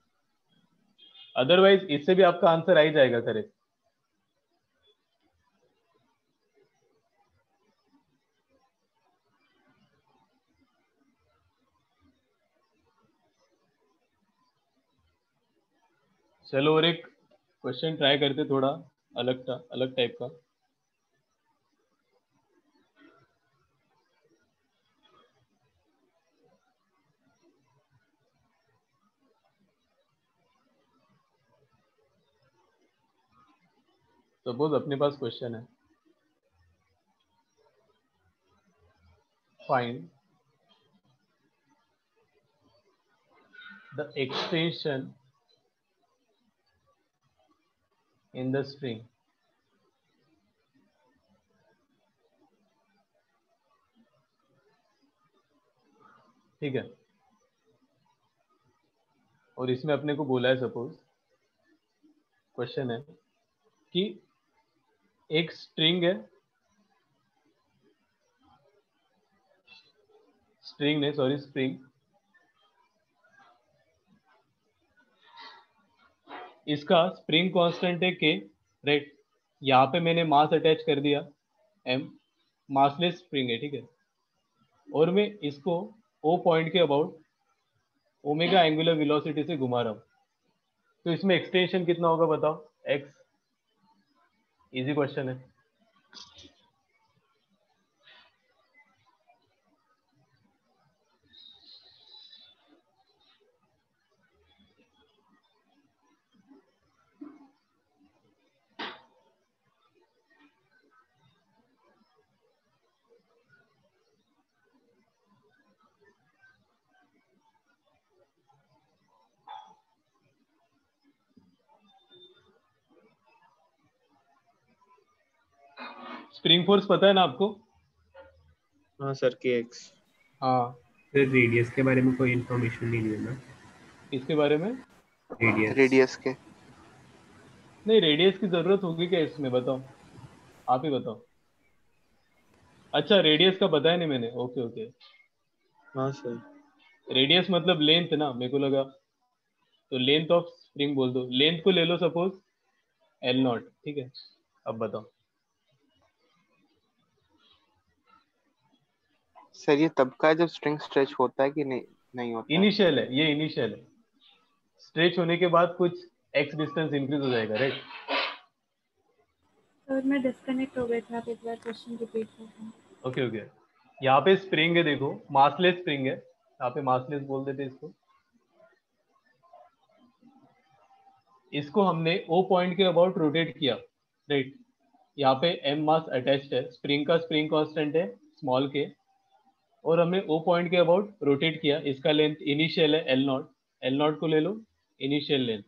अदरवाइज इससे भी आपका आंसर आ ही जाएगा करेक्ट। चलो और एक क्वेश्चन ट्राई करते, थोड़ा अलग टाइप का। सपोज अपने पास क्वेश्चन है, find the extension in the string. ठीक है, और इसमें अपने को बोला है, सपोज क्वेश्चन है कि एक स्ट्रिंग है, स्ट्रिंग नहीं सॉरी स्प्रिंग, इसका स्प्रिंग कांस्टेंट है के, राइट। यहाँ पे मैंने मास अटैच कर दिया एम, मासलेस स्प्रिंग है, ठीक है, और मैं इसको ओ पॉइंट के अबाउट ओमेगा एंगुलर वेलोसिटी से घुमा रहा हूँ, तो इसमें एक्सटेंशन कितना होगा बताओ, एक्स। इजी क्वेश्चन है। स्प्रिंग फोर्स पता है ना आपको? हाँ सर के एक्स। हाँ, सर रेडियस के बारे में कोई इन्फॉर्मेशन नहीं है ना? इसके बारे में रेडियस। रेडियस के। नहीं, रेडियस की जरूरत होगी क्या इसमें, बताओ, आप ही बताओ। अच्छा, रेडियस का बताया नहीं मैंने, ओके ओके। हाँ सर। रेडियस मतलब लेंथ ना, मेरे को लगा, तो लेंथ ऑफ स्प्रिंग बोल दो, लेंथ को ले लो सपोज एल नॉट, ठीक है। अब बताओ। सर ये तब का है जब स्ट्रिंग स्ट्रेच होता है कि नहीं, नहीं होता है? इनिशियल है, ये इनिशियल है, स्ट्रेच होने के बाद कुछ एक्स डिस्टेंस इंक्रीज हो जाएगा, राइट। सर मैं डिस्कनेक्ट हो गई थी, आप एक बार क्वेश्चन रिपीट कर दें। ओके ओके, यहाँ पे स्प्रिंग है, देखो मासलेस स्प्रिंग है, यहाँ पे मासलेस बोल देते इसको। इसको हमने ओ पॉइंट के अबाउट रोटेट किया, राइट। यहाँ पे एम मास अटैच्ड है, स्प्रिंग का स्प्रिंग कांस्टेंट है स्मॉल के, और हमने ओ पॉइंट के अबाउट रोटेट किया, इसका लेंथ इनिशियल है एल नॉट, एल नॉट को ले लो इनिशियल लेंथ।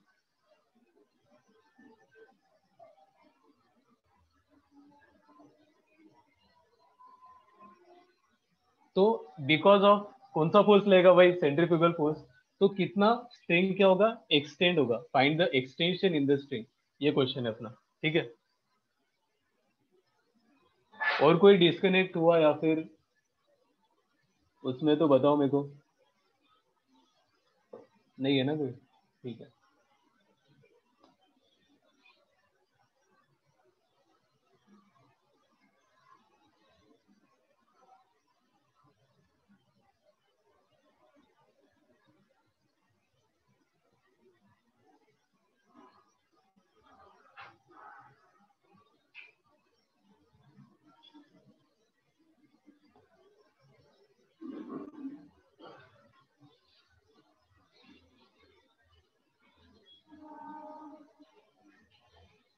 तो बिकॉज ऑफ कौन सा फोर्स लगेगा भाई, सेंट्रीफ्यूगल फोर्स, तो कितना स्ट्रिंग क्या होगा, एक्सटेंड होगा। Find the extension in the string, ये क्वेश्चन है अपना, ठीक है। और कोई डिस्कनेक्ट हुआ या फिर उसमें तो बताओ मेरे को, नहीं है ना कोई, ठीक है।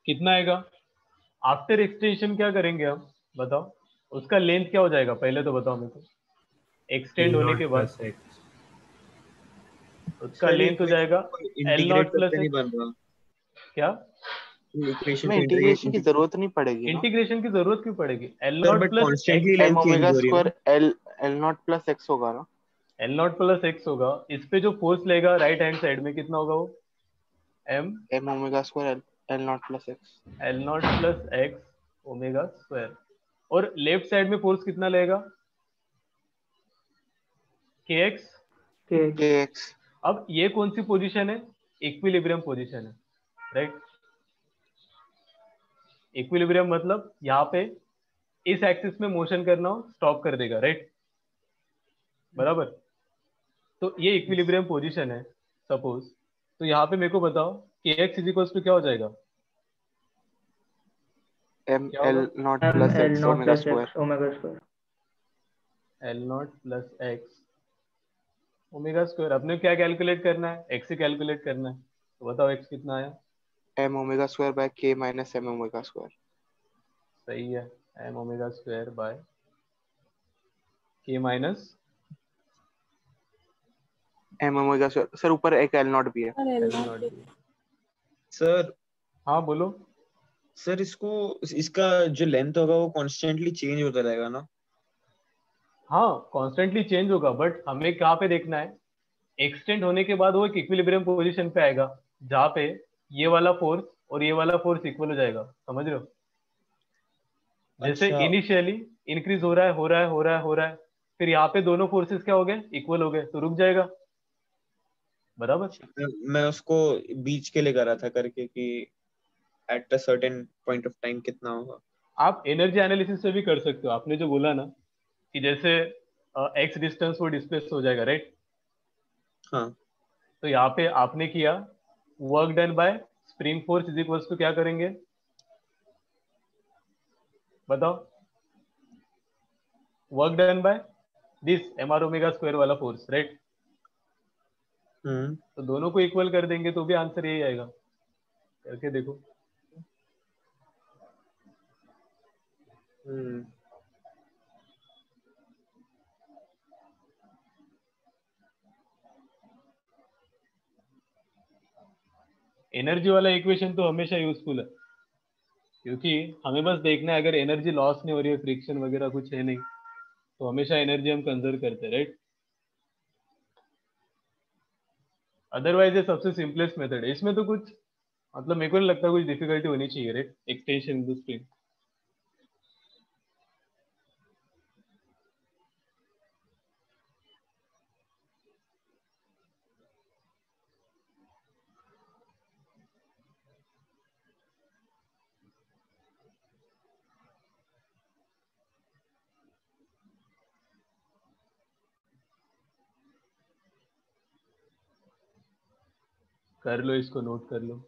कितना आएगा आफ्टर एक्सटेंशन, क्या करेंगे हम बताओ, उसका लेंथ क्या हो जाएगा पहले तो बताओ मेरे को। एक्सटेंड होने के बाद प्लस एक्स। उसका सर लेंथ हो जाएगा एल इंटीग्रेट नॉट प्लस करके नहीं एक्स। बन रहा क्या इक्वेशन में को इंटीग्रेशन की जरूरत नहीं पड़ेगी ना। इंटीग्रेशन की जरूरत क्यों पड़ेगी, L sir not but plus constantly X, length M change omega हो रही है ना। Square L L not plus X होगा ना। एल नॉट प्लस एक्स होगा, इस पे जो फोर्स लेगा राइट हैंड साइड में कितना होगा वो, M M omega square L L not plus X. L not plus X omega square. और लेफ्ट साइड में फोर्स कितना लेगा, के एक्स। के के एक्स। अब ये कौन सी पोजीशन है, इक्विलिब्रियम पोजीशन है, राइट। इक्विलिब्रियम मतलब यहाँ पे इस एक्सिस में मोशन करना हो स्टॉप कर देगा, राइट, बराबर। तो ये इक्विलिब्रियम पोजीशन है सपोज। तो यहाँ पे मेरे को बताओ के एक्स इज इक्वल्स टू क्या हो जाएगा, एम क्या एल होगा, not M plus L X not omega plus square. X omega square. L not plus X omega square. अपने क्या कैलकुलेट करना है, एक्स से कैलकुलेट करना है, तो बताओ एक्स कितना आया। M omega square by K minus M omega square. सही है, M omega square by K minus M omega square. Sir ऊपर एक एल नॉट भी है। और एल एल नॉट नॉट भी। भी। सर हाँ बोलो। सर इसको इसका जो लेंथ होगा वो कॉन्स्टेंटली चेंज होता रहेगा ना। हाँ कॉन्स्टेंटली चेंज होगा, बट हमें कहाँ पे देखना है, एक्सटेंड होने के बाद वो एक इक्विलिब्रियम पोजीशन पे आएगा जहाँ पे ये वाला फोर्स और ये वाला फोर्स इक्वल हो जाएगा, समझ रहे हो। जैसे अच्छा इनिशियली इंक्रीज हो रहा है हो रहा है हो रहा है हो रहा है, फिर यहाँ पे दोनों फोर्सेस क्या हो गए, इक्वल हो गए, तो रुक जाएगा, बराबर। मैं उसको बीच के लिए कर रहा था करके कि at a certain point of time कितना होगा। आप एनर्जी एनालिसिस से भी कर सकते हो, आपने जो बोला ना कि जैसे एक्स डिस्टेंस वो डिस्प्लेस हो जाएगा, राइट। हाँ तो यहाँ पे आपने किया work done by spring force is equals to क्या करेंगे बताओ, work done by this M R omega square वाला फोर्स, राइट। हम्म तो दोनों को इक्वल कर देंगे तो भी आंसर यही आएगा, करके देखो। हम्म एनर्जी वाला इक्वेशन तो हमेशा यूजफुल है, क्योंकि हमें बस देखना है अगर एनर्जी लॉस नहीं हो रही है, फ्रिक्शन वगैरह कुछ है नहीं, तो हमेशा एनर्जी हम कंजर्व करते हैं, राइट। अदरवाइज ये सबसे सिंपलेस्ट मेथड है, इसमें तो कुछ मतलब मेरे को नहीं लगता कुछ डिफिकल्टी होनी चाहिए, right. Extension in the spring. कर लो, इसको नोट कर लो।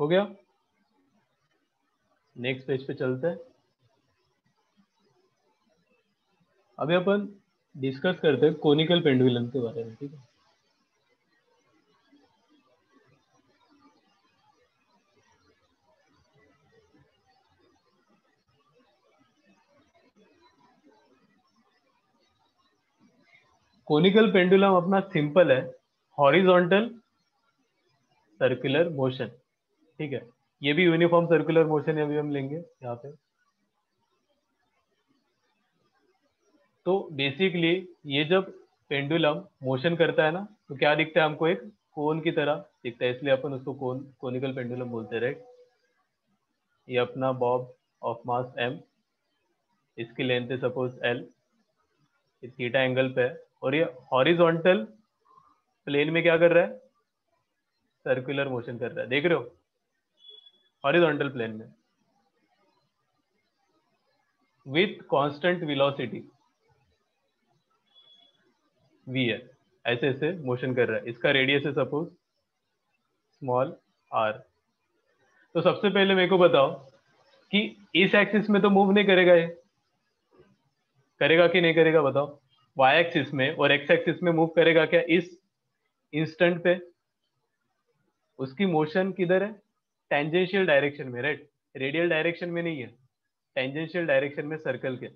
हो गया? नेक्स्ट पेज पे चलते हैं। अभी अपन डिस्कस करते हैं कोनिकल पेंडुलम के बारे में, ठीक है? कोनिकल पेंडुलम अपना सिंपल है, हॉरिजॉन्टल सर्कुलर मोशन, ठीक है? ये भी यूनिफॉर्म सर्कुलर मोशन अभी हम लेंगे यहाँ पे। तो बेसिकली ये जब पेंडुलम मोशन करता है ना, तो क्या दिखता है हमको? एक कोन की तरह दिखता है, इसलिए अपन उसको कोनिकल पेंडुलम बोलते हैं, राइट? ये अपना बॉब ऑफ मास m, इसकी लेंथ है सपोज l, ये थीटा एंगल पे है, और ये हॉरिजॉन्टल प्लेन में क्या कर रहा है? सर्कुलर मोशन कर रहा है, देख रहे हो? हॉरिजॉन्टल प्लेन में विथ कांस्टेंट वेलोसिटी v है, ऐसे ऐसे मोशन कर रहा है। इसका रेडियस है सपोज स्मॉल r। तो सबसे पहले मेरे को बताओ कि इस एक्सिस में तो मूव नहीं करेगा, ये करेगा कि नहीं करेगा बताओ? y एक्सिस में और x एक्सिस में मूव करेगा क्या इस इंस्टेंट पे? उसकी मोशन किधर है? टेंजेंशियल डायरेक्शन में, राइट? रेडियल डायरेक्शन में नहीं है, टेंजेंशियल डायरेक्शन में सर्कल के।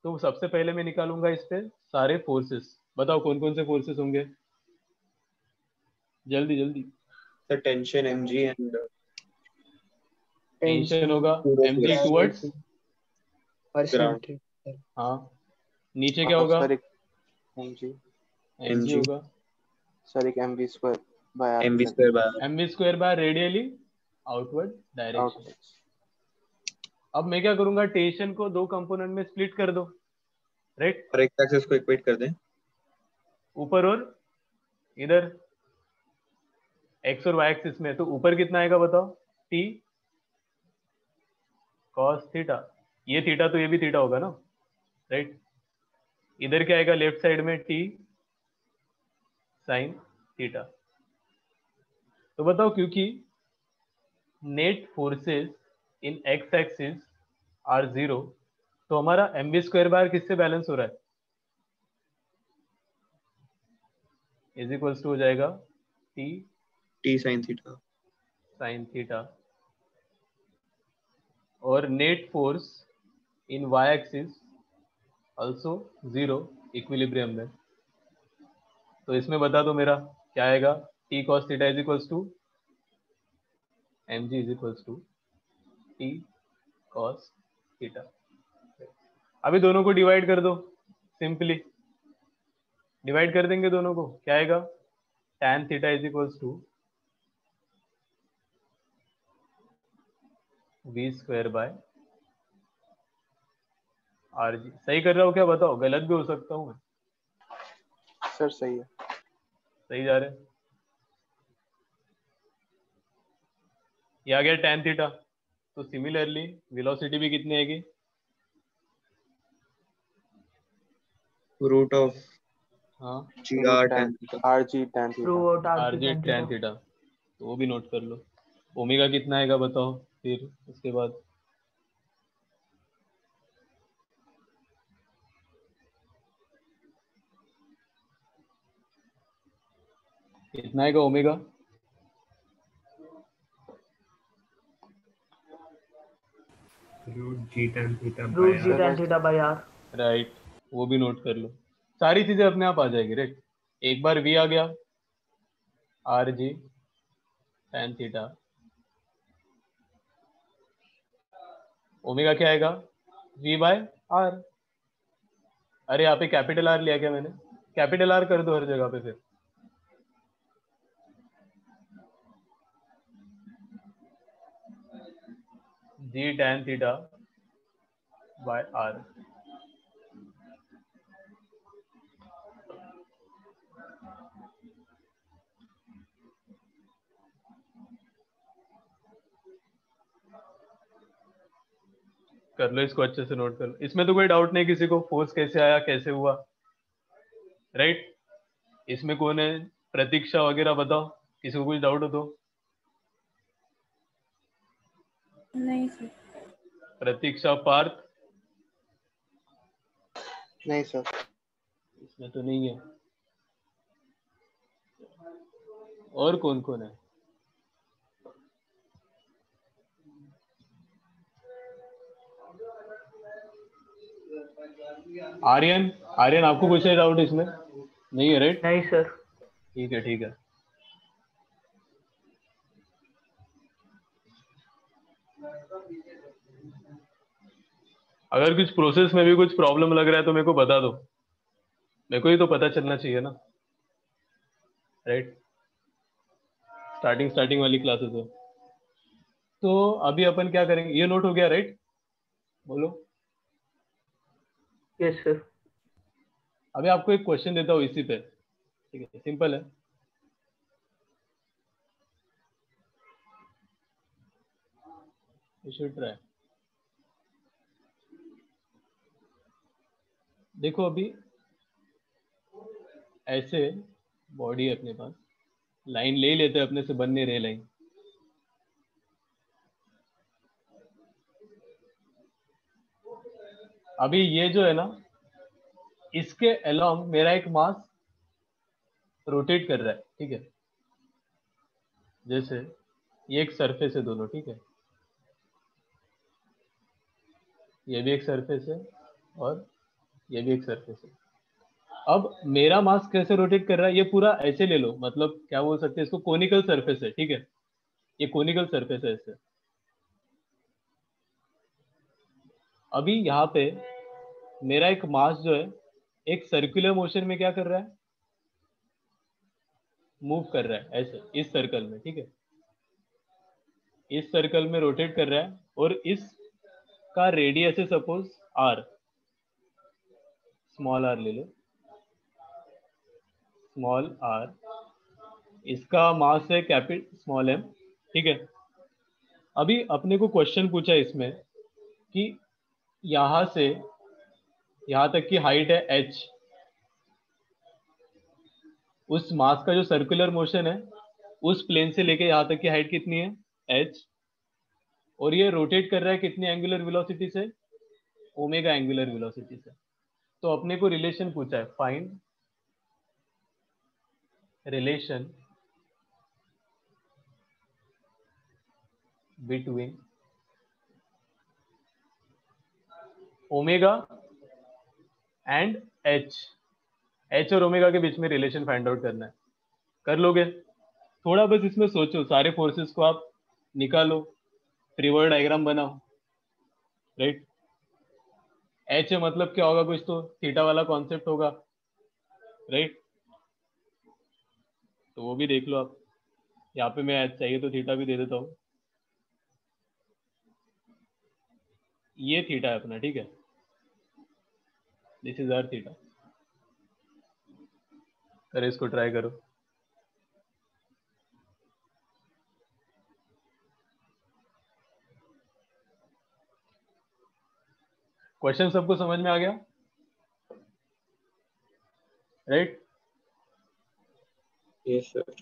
तो सबसे पहले मैं निकालूंगा इस पे सारे फोर्सेस। बताओ कौन कौन से फोर्सेस होंगे? जल्दी जल्दी। The tension mg and tension होगा mg टुवर्ड्स ground. हाँ, नीचे क्या होगा? सर एक mg mg होगा सर एक mv square bye mv square by mv square bye radially outward direction. अब मैं क्या करूंगा? टेंशन को दो कंपोनेंट में स्प्लिट कर दो, राइट? और x एक्सिस को इक्वेट कर दें, ऊपर और इधर x और y एक्सिस में। तो ऊपर कितना आएगा बताओ? t cos थीटा, ये थीटा तो ये भी थीटा होगा ना, राइट? इधर क्या आएगा लेफ्ट साइड में? t sin theta. तो बताओ, क्योंकि net forces in x axis are 0, तो हमारा mv स्क्वायर बार किससे बैलेंस हो रहा है? इज इक्वल्स टू हो जाएगा t sin theta. sin theta, और net force in y axis also 0 equilibrium में। तो इसमें बता दो मेरा क्या आएगा? t cos theta is equals to mg is equals to t cos theta. अभी दोनों को डिवाइड कर दो, सिंपली डिवाइड कर देंगे दोनों को, क्या आएगा? tan theta is equals to v square by r g. सही कर रहा हूँ क्या बताओ? गलत भी हो सकता हूँ मैं? सर सही है। सही जा रहे हैं? ये आ गया tan थीटा। तो सिमिलरली वेलोसिटी भी कितनी आएगी? Root of हाँ, gr tan theta. rg tan through theta out r g tan theta. तो वो भी नोट कर लो। ओमेगा कितना आएगा बताओ फिर उसके बाद? कितना आएगा omega? Root g tan theta root g by tan theta by r. Right, वो भी नोट कर लो। सारी चीजें अपने आप आ जाएगी, राइट? एक बार वी आ गया, r g tan theta, omega क्या आएगा? V by r. अरे यहाँ पे कैपिटल आर लिया क्या मैंने? कैपिटल आर कर दो हर जगह पे फिर। जी tan थीटा बाय आर। कर लो इसको, अच्छे से नोट कर लो। इसमें तो कोई डाउट नहीं किसी को, फोर्स कैसे आया कैसे हुआ, राइट? इसमें कौन है? प्रतीक्षा वगैरह बताओ, किसी को कुछ डाउट हो तो। नहीं सर। प्रतीक्षा, पार्थ? नहीं सर। इसमें तो नहीं है। और कौन कौन है? आर्यन, आर्यन आपको कुछ है डाउट इसमें? नहीं है, राइट? नहीं सर। ठीक है, ठीक है। अगर कुछ प्रोसेस में भी कुछ प्रॉब्लम लग रहा है तो मेरे को बता दो, मेरे को ही तो पता चलना चाहिए ना, राइट? स्टार्टिंग वाली क्लासेस है। तो अभी अपन क्या करेंगे, ये नोट हो गया, राइट? बोलो। Yes sir. अभी आपको एक क्वेश्चन देता हूँ इसी पे, ठीक है? सिंपल है। You should try. देखो, अभी ऐसे बॉडी है अपने पास, लाइन ले ही लेते हैं, अपने से बन नहीं रहे लाइन। अभी ये जो है ना, इसके अलोंग मेरा एक मास रोटेट कर रहा है, ठीक है? जैसे ये एक सरफेस है दोनों, ठीक है? ये भी एक सरफेस है और ये भी एक सरफेस है। अब मेरा मास कैसे रोटेट कर रहा है, ये पूरा ऐसे ले लो, मतलब क्या बोल सकते हैं इसको, कोनिकल सरफेस है, ठीक है? ये कोनिकल सरफेस है ऐसे। अभी यहाँ पे मेरा एक मास जो है एक सर्कुलर मोशन में क्या कर रहा है, मूव कर रहा है ऐसे इस सर्कल में, ठीक है? इस सर्कल में रोटेट कर रहा है और इसका रेडियस है सपोज आर, स्मॉल आर ले लो, स्मॉल आर। इसका मास है कैपिटल स्मॉल एम, ठीक है? अभी अपने को क्वेश्चन पूछा है इसमें कि यहां से यहां तक की हाइट है h, उस मास का जो सर्कुलर मोशन है उस प्लेन से लेके यहां तक की हाइट कितनी है, h, और ये रोटेट कर रहा है कितनी एंगुलर वेलोसिटी से, ओमेगा एंगुलर वेलोसिटी से। तो अपने को रिलेशन पूछा है, find relation between omega and H और ओमेगा के बीच में रिलेशन फाइंड आउट करना है। कर लोगे? थोड़ा बस इसमें सोचो, सारे फोर्सेस को आप निकालो, फ्रीवर्ड डायग्राम बनाओ, राइट? एच मतलब क्या होगा, कुछ तो थीटा वाला कॉन्सेप्ट होगा, राइट? तो वो भी देख लो आप। यहाँ पे मैं एच चाहिए तो थीटा भी दे देता हूँ। ये थीटा है अपना, ठीक है? This is r theta. अरे इसको ट्राई करो। क्वेश्चन सबको समझ में आ गया, राइट? Yes sir.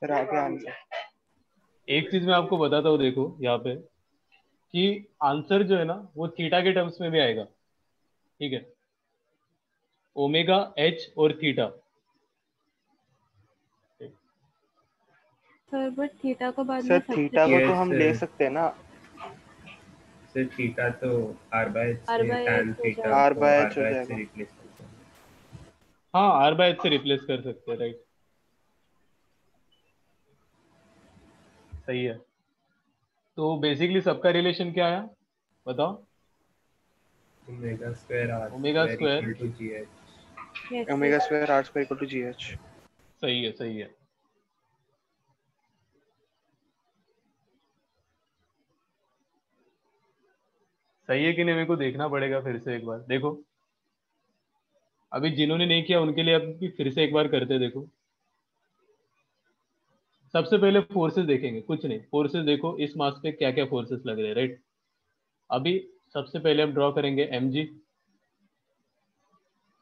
सर आगे आंसर। एक चीज मैं आपको बताता हूँ, देखो यहाँ पे कि आंसर जो है ना वो थीटा के टर्म्स में भी आएगा, ठीक है, ओमेगा एच और थीटा। सर बट थीटा को बाद में सर थीटा को तो Yes, हम sir. ले सकते हैं ना, सर थीटा तो आर बाय एच R से, by टैन H हो थीटा जाएगा। R को by आर H हो बाय एच जाएगा। से रिप्लेस करते हैं। हाँ, आर बाय एच से रिप्लेस कर सकते हैं, राइट, सही है। तो बेसिकली सबका रिलेशन क्या है बताओ? Omega square are omega square square, equal to g h. Yes, omega yes. Square r square equal to g h. सही है, सही है। सही है कि नहीं, मेरे को देखना पड़ेगा फिर से एक बार। देखो अभी जिन्होंने नहीं किया उनके लिए अभी फिर से एक बार करते, देखो सबसे पहले फोर्सेस देखेंगे, कुछ नहीं, फोर्सेस देखो इस मास पे क्या क्या फोर्सेस लग रहे हैं, राइट। अभी सबसे पहले हम ड्रॉ करेंगे mg,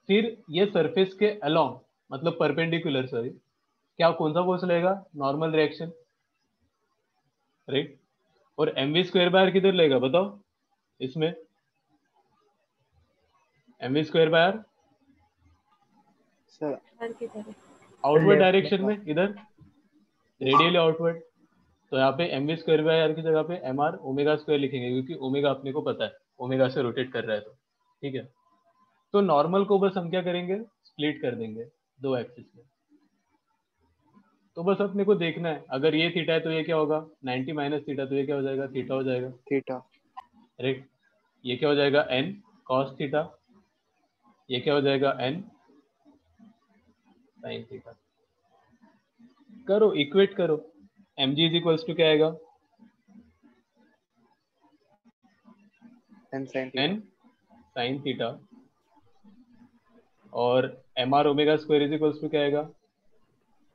फिर ये सरफेस के अलोंग मतलब परपेंडिकुलर, सॉरी, क्या कौन सा फोर्स लगेगा? Normal reaction, right. और mv स्क्वायर बाय आर किधर लगेगा बताओ? इसमें mv square by R sir हर की तरफ। आउटवर्ड Left डायरेक्शन में, इधर रेडियली आउटवर्ड। तो यहाँ पे mv स्क्वायर बाय आर की जगह पे mr ओमेगा स्क्वायर लिखेंगे, क्योंकि ओमेगा अपने को पता है ओमेगा से रोटेट कर रहा है, तो ठीक है। तो नॉर्मल को बस हम क्या करेंगे, स्प्लिट कर देंगे दो एक्सिस में। तो बस अपने को देखना है, अगर ये थीटा है तो ये क्या होगा, 90 माइनस थीटा, तो ये क्या हो जाएगा, थीटा हो जाएगा, थीटा। राइट। ये क्या हो जाएगा, n cos थीटा, ये क्या हो जाएगा, n sin थीटा। करो, इक्वेट करो, mg इज इक्वल्स टू क्या आएगा, n sin theta. n sin theta, और mr omega square is equals to क्या आएगा,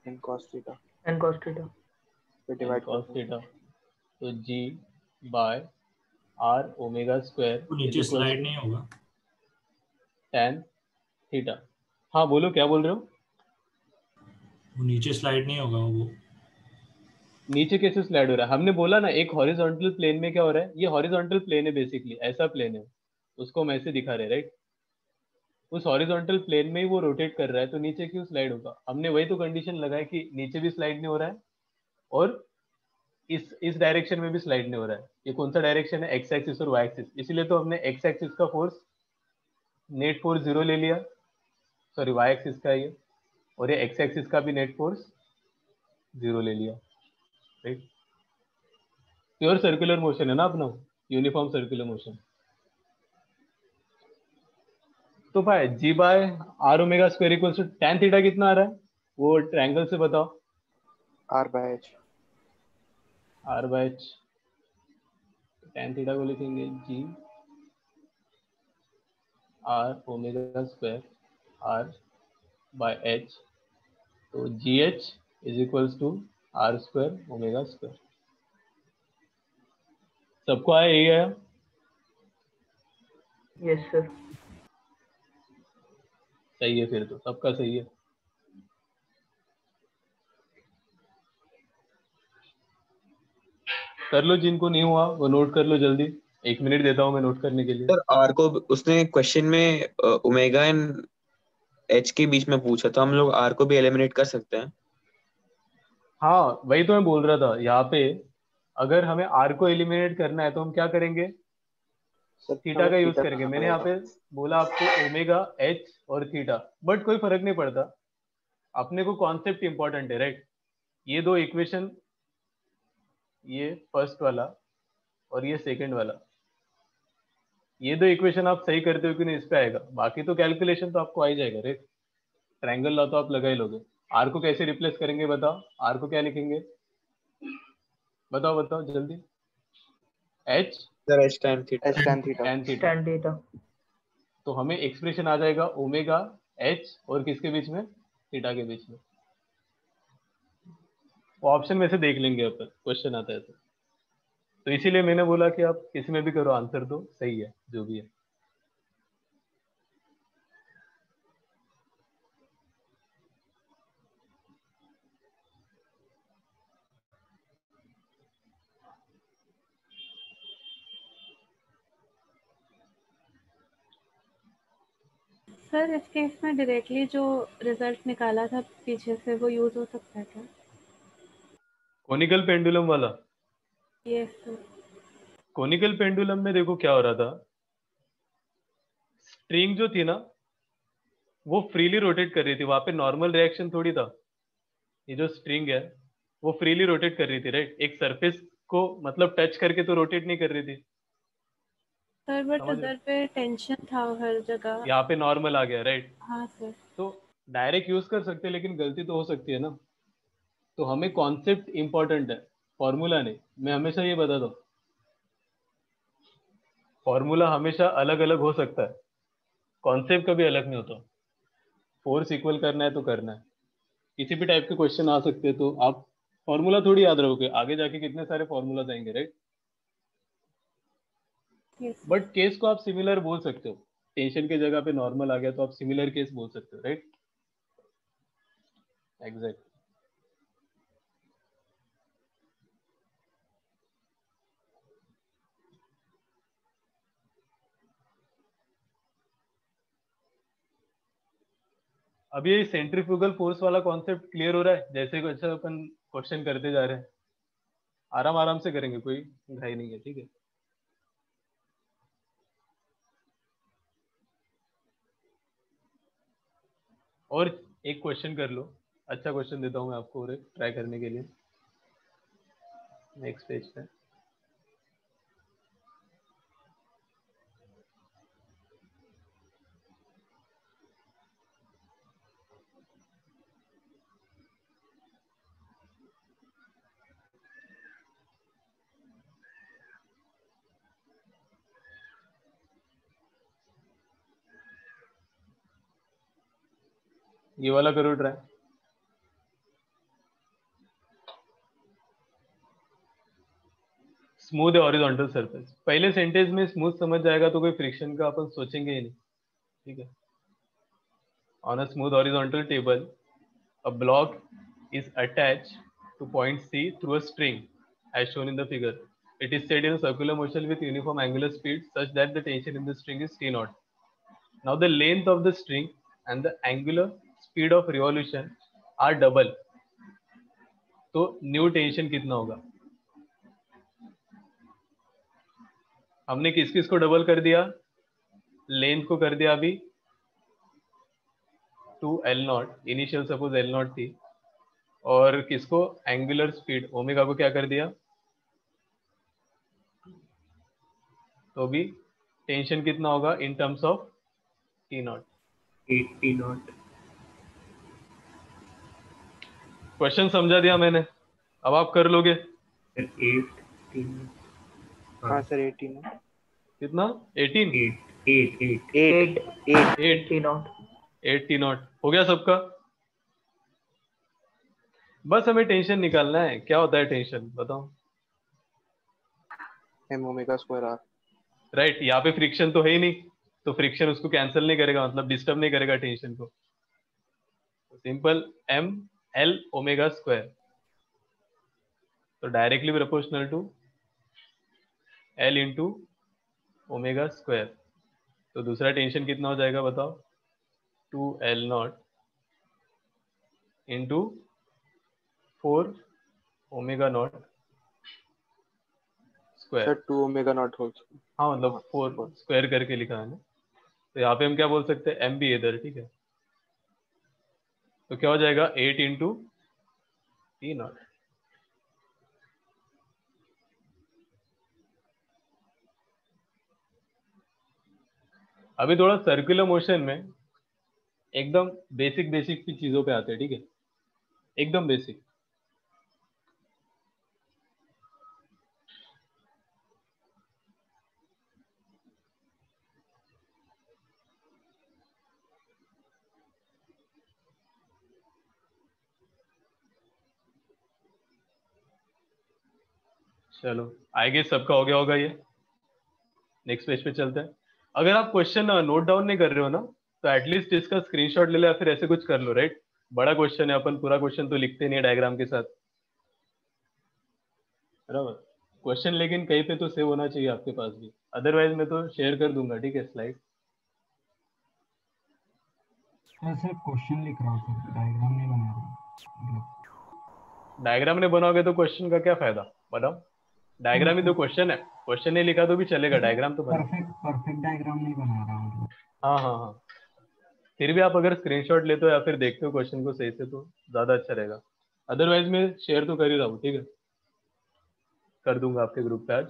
n cos theta and cos theta. पे n डिवाइड cos करते हैं। थीटा। तो g by r omega square वो इज नीचे इक्वल्स स्लाइड टू नहीं होगा? tan theta. हाँ बोलो, क्या बोल रहे हो? वो नीचे स्लाइड नहीं होगा वो? नीचे कैसे स्लाइड हो रहा है? हमने बोला ना एक हॉरिजॉन्टल प्लेन में क्या हो रहा है, ये हॉरिजॉन्टल प्लेन है, बेसिकली ऐसा प्लेन है, उसको हम ऐसे दिखा रहे हैं, राइट। उस हॉरिजॉन्टल प्लेन में ही वो रोटेट कर रहा है, तो नीचे क्यों स्लाइड होगा? हमने वही तो कंडीशन लगाई कि नीचे भी स्लाइड नहीं हो रहा है और इस डायरेक्शन में भी स्लाइड नहीं हो रहा है। ये कौन सा डायरेक्शन है, एक्स एक्सिस और वाई एक्सिस, इसीलिए तो हमने एक्स एक्सिस का फोर्स नेट फोर्स 0 ले लिया, सॉरी वाई एक्सिस का ये, और ये एक्स एक्सिस का भी नेट फोर्स 0 ले लिया, राइट। प्योर सर्कुलर मोशन है ना अपना, यूनिफॉर्म सर्कुलर मोशन। तो भाई G by R omega square equals to tan theta कितना आ रहा है, वो ट्रायंगल से बताओ। r by h। R by H, tan theta को लिखेंगे G R omega square R by H, तो G H is equals to R square omega square. सबको आया, यही आया? Yes, sir. सही है, फिर तो सबका सही है। कर लो, जिनको नहीं हुआ वो नोट कर लो जल्दी, 1 मिनट देता हूँ मैं नोट करने के लिए। सर आर को उसने क्वेश्चन में ओमेगा एंड एच के बीच में पूछा, तो हम लोग आर को भी एलिमिनेट कर सकते हैं। हाँ वही तो मैं बोल रहा था, यहाँ पे अगर हमें आर को एलिमिनेट करना है तो हम क्या करेंगे, सर थीटा हमें का यूज थीटा करेंगे। करना मैंने यहाँ पड़ेगा। पे बोला आपको ओमेगा एच और थीटा, बट कोई फर्क नहीं पड़ता, अपने को कॉन्सेप्ट इंपॉर्टेंट है, राइट। ये दो इक्वेशन, ये फर्स्ट वाला और ये सेकंड वाला, ये दो इक्वेशन आप सही करते हो कि नहीं इस पे आएगा, बाकी तो कैलकुलेशन तो आपको आ ही जाएगा, राइट। ट्रायंगल लॉ तो आप लगा ही लोगे। आर को कैसे रिप्लेस करेंगे बताओ, आर को क्या लिखेंगे, बताओ बताओ जल्दी। H sir H tan theta. h tan theta. tan theta, Tan theta. तो हमें एक्सप्रेशन आ जाएगा ओमेगा एच और किसके बीच में, थीटा के बीच में। वो ऑप्शन में से देख लेंगे अपन, क्वेश्चन आता है तो इसीलिए मैंने बोला कि आप किसी में भी करो, आंसर तो सही है जो भी है। सर इस केस में डायरेक्टली जो रिजल्ट निकाला था पीछे से वो यूज हो सकता है क्या? कोनिकल पेंडुलम वाला? Yes sir. कोनिकल पेंडुलम में देखो क्या हो रहा था, स्ट्रिंग जो थी ना वो फ्रीली रोटेट कर रही थी, वहां पे नॉर्मल रिएक्शन थोड़ी था। ये जो स्ट्रिंग है वो फ्रीली रोटेट कर रही थी, राइट? एक सरफेस को मतलब टच करके तो रोटेट नहीं कर रही थी। सर बट समझ रहे उधर पे टेंशन था हर जगह। यहाँ पे नॉर्मल आ गया, राइट? हाँ सर। तो डायरेक्ट यूज कर सकते हैं लेकिन गलती तो हो सकती है ना। तो हमें कॉन्सेप्ट इंपॉर्टेंट है, फॉर्मूला नहीं। मैं हमेशा ये बताता हूँ, फॉर्मूला हमेशा अलग अलग हो सकता है, कॉन्सेप्ट कभी अलग नहीं होता। फोर्स इक्वल करना है तो करना है, किसी भी टाइप के क्वेश्चन आ सकते हैं, तो आप फॉर्मूला थोड़ी याद रखोगे, आगे जाके कितने सारे फॉर्मूला आएंगे, राइट? यस बट केस को आप सिमिलर बोल सकते हो, टेंशन के जगह पे नॉर्मल आ गया तो आप सिमिलर केस बोल सकते हो, राइट? एग्जैक्ट। अब ये सेंट्रीफ्यूगल फोर्स वाला कॉन्सेप्ट क्लियर हो रहा है? जैसे कुछ अपन क्वेश्चन करते जा रहे हैं, आराम आराम से करेंगे, कोई घाई नहीं है, ठीक है? और एक क्वेश्चन कर लो, अच्छा क्वेश्चन देता हूँ मैं आपको और एक ट्राई करने के लिए। नेक्स्ट पेज पे ये वाला करो ट्राई। स्मूथ हॉरिजॉन्टल सरफेस, पहले सेंटेंस में स्मूथ समझ जाएगा तो कोई फ्रिक्शन का अपन सोचेंगे ही नहीं, ठीक है? On a smooth horizontal table a block is attached to point C through a string as shown in the figure. It is set in a circular motion with uniform angular speed such that the tension in the string is T naught. Now the length of the string and the angular speed of revolution are double. तो new tension कितना होगा? हमने किस किस को double कर दिया? Length को कर दिया अभी 2L0, इनिशियल सपोज L0 थी, और किसको? एंगुलर स्पीड ओमेगा को क्या कर दिया? तो भी टेंशन कितना होगा in terms of T not? 80 not. Question समझा दिया मैंने, अब आप कर लोगे। 8 हाँ सर 18 कितना? 18? 8 T नॉट 8 नॉट हो गया सबका। बस हमें टेंशन निकालना है, क्या होता है टेंशन बताओ? m omega square r। Right, यहाँ पे फ्रिक्शन तो है ही नहीं, तो फ्रिक्शन उसको कैंसिल नहीं करेगा, मतलब डिस्टर्ब नहीं करेगा टेंशन को। Simple m l omega square, तो directly proportional to l into omega square. तो दूसरा टेंशन कितना हो जाएगा बताओ? 2L0 into 4 omega naught square. Sir 2 omega naught whole. हाँ मतलब 4 स्क्वायर करके लिखा है ना, तो यहाँ पे हम क्या बोल सकते हैं? m भी इधर, ठीक है? तो क्या हो जाएगा? 8 इंटू T नॉट। अभी थोड़ा सर्कुलर मोशन में एकदम बेसिक बेसिक की चीजों पे आते हैं, ठीक है? एकदम बेसिक। चलो आई गेस सबका हो गया होगा ये। नेक्स्ट पेज पे चलते हैं। अगर आप क्वेश्चन नोट डाउन नहीं कर रहे हो ना, तो एटलीस्ट इसका स्क्रीनशॉट ले लो या फिर ऐसे कुछ कर लो, राइट? बड़ा क्वेश्चन है, अपन पूरा क्वेश्चन तो लिखते नहीं है डायग्राम के साथ, बराबर? क्वेश्चन लेकिन कहीं पे तो सेव होना चाहिए आपके पास भी, अदरवाइज मैं तो शेयर कर दूंगा, ठीक है, स्लाइड। सर सिर्फ क्वेश्चन लिख रहा हूँ सर, डायग्राम नहीं बना रहा हूँ। डायग्राम नहीं बनाओगे तो क्वेश्चन का क्या फायदा, बताओ। डायग्राम ही तो क्वेश्चन है, क्वेश्चन नहीं लिखा तो भी चलेगा, डायग्राम तो बना। परफेक्ट डायग्राम नहीं बना रहा हूँ। हाँ हाँ हाँ, फिर भी आप अगर स्क्रीनशॉट लेते हो या फिर देखते हो क्वेश्चन को सही से तो ज्यादा अच्छा रहेगा। अदरवाइज मैं शेयर तो कर ही रहा हूँ, ठीक है, कर दूंगा आपके ग्रुप पे आज।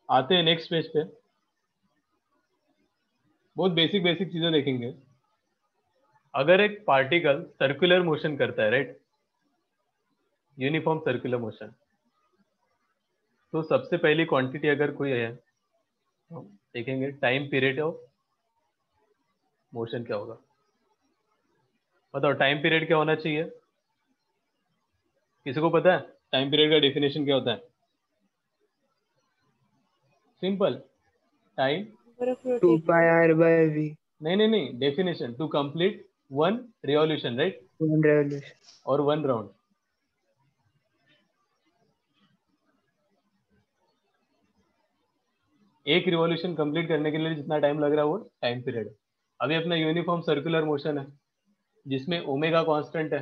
आते हैं नेक्स्ट पेज पे। बहुत बेसिक बेसिक चीजें देखेंगे। अगर एक पार्टिकल सर्कुलर मोशन करता है, राइट, यूनिफॉर्म सर्कुलर मोशन, तो सबसे पहली क्वांटिटी अगर कोई है तो देखेंगे टाइम पीरियड ऑफ मोशन क्या होगा। बताओ टाइम पीरियड क्या होना चाहिए, किसी को पता है टाइम पीरियड का डेफिनेशन क्या होता है? सिंपल, टाइम 2πr/v नहीं, definition to complete one revolution, right, 1 revolution। और वन राउंड। एक रिवॉल्यूशन कंप्लीट करने के लिए जितना टाइम लग रहा है वो टाइम पीरियड है। अभी अपना यूनिफॉर्म सर्कुलर मोशन है जिसमें ओमेगा कांस्टेंट है,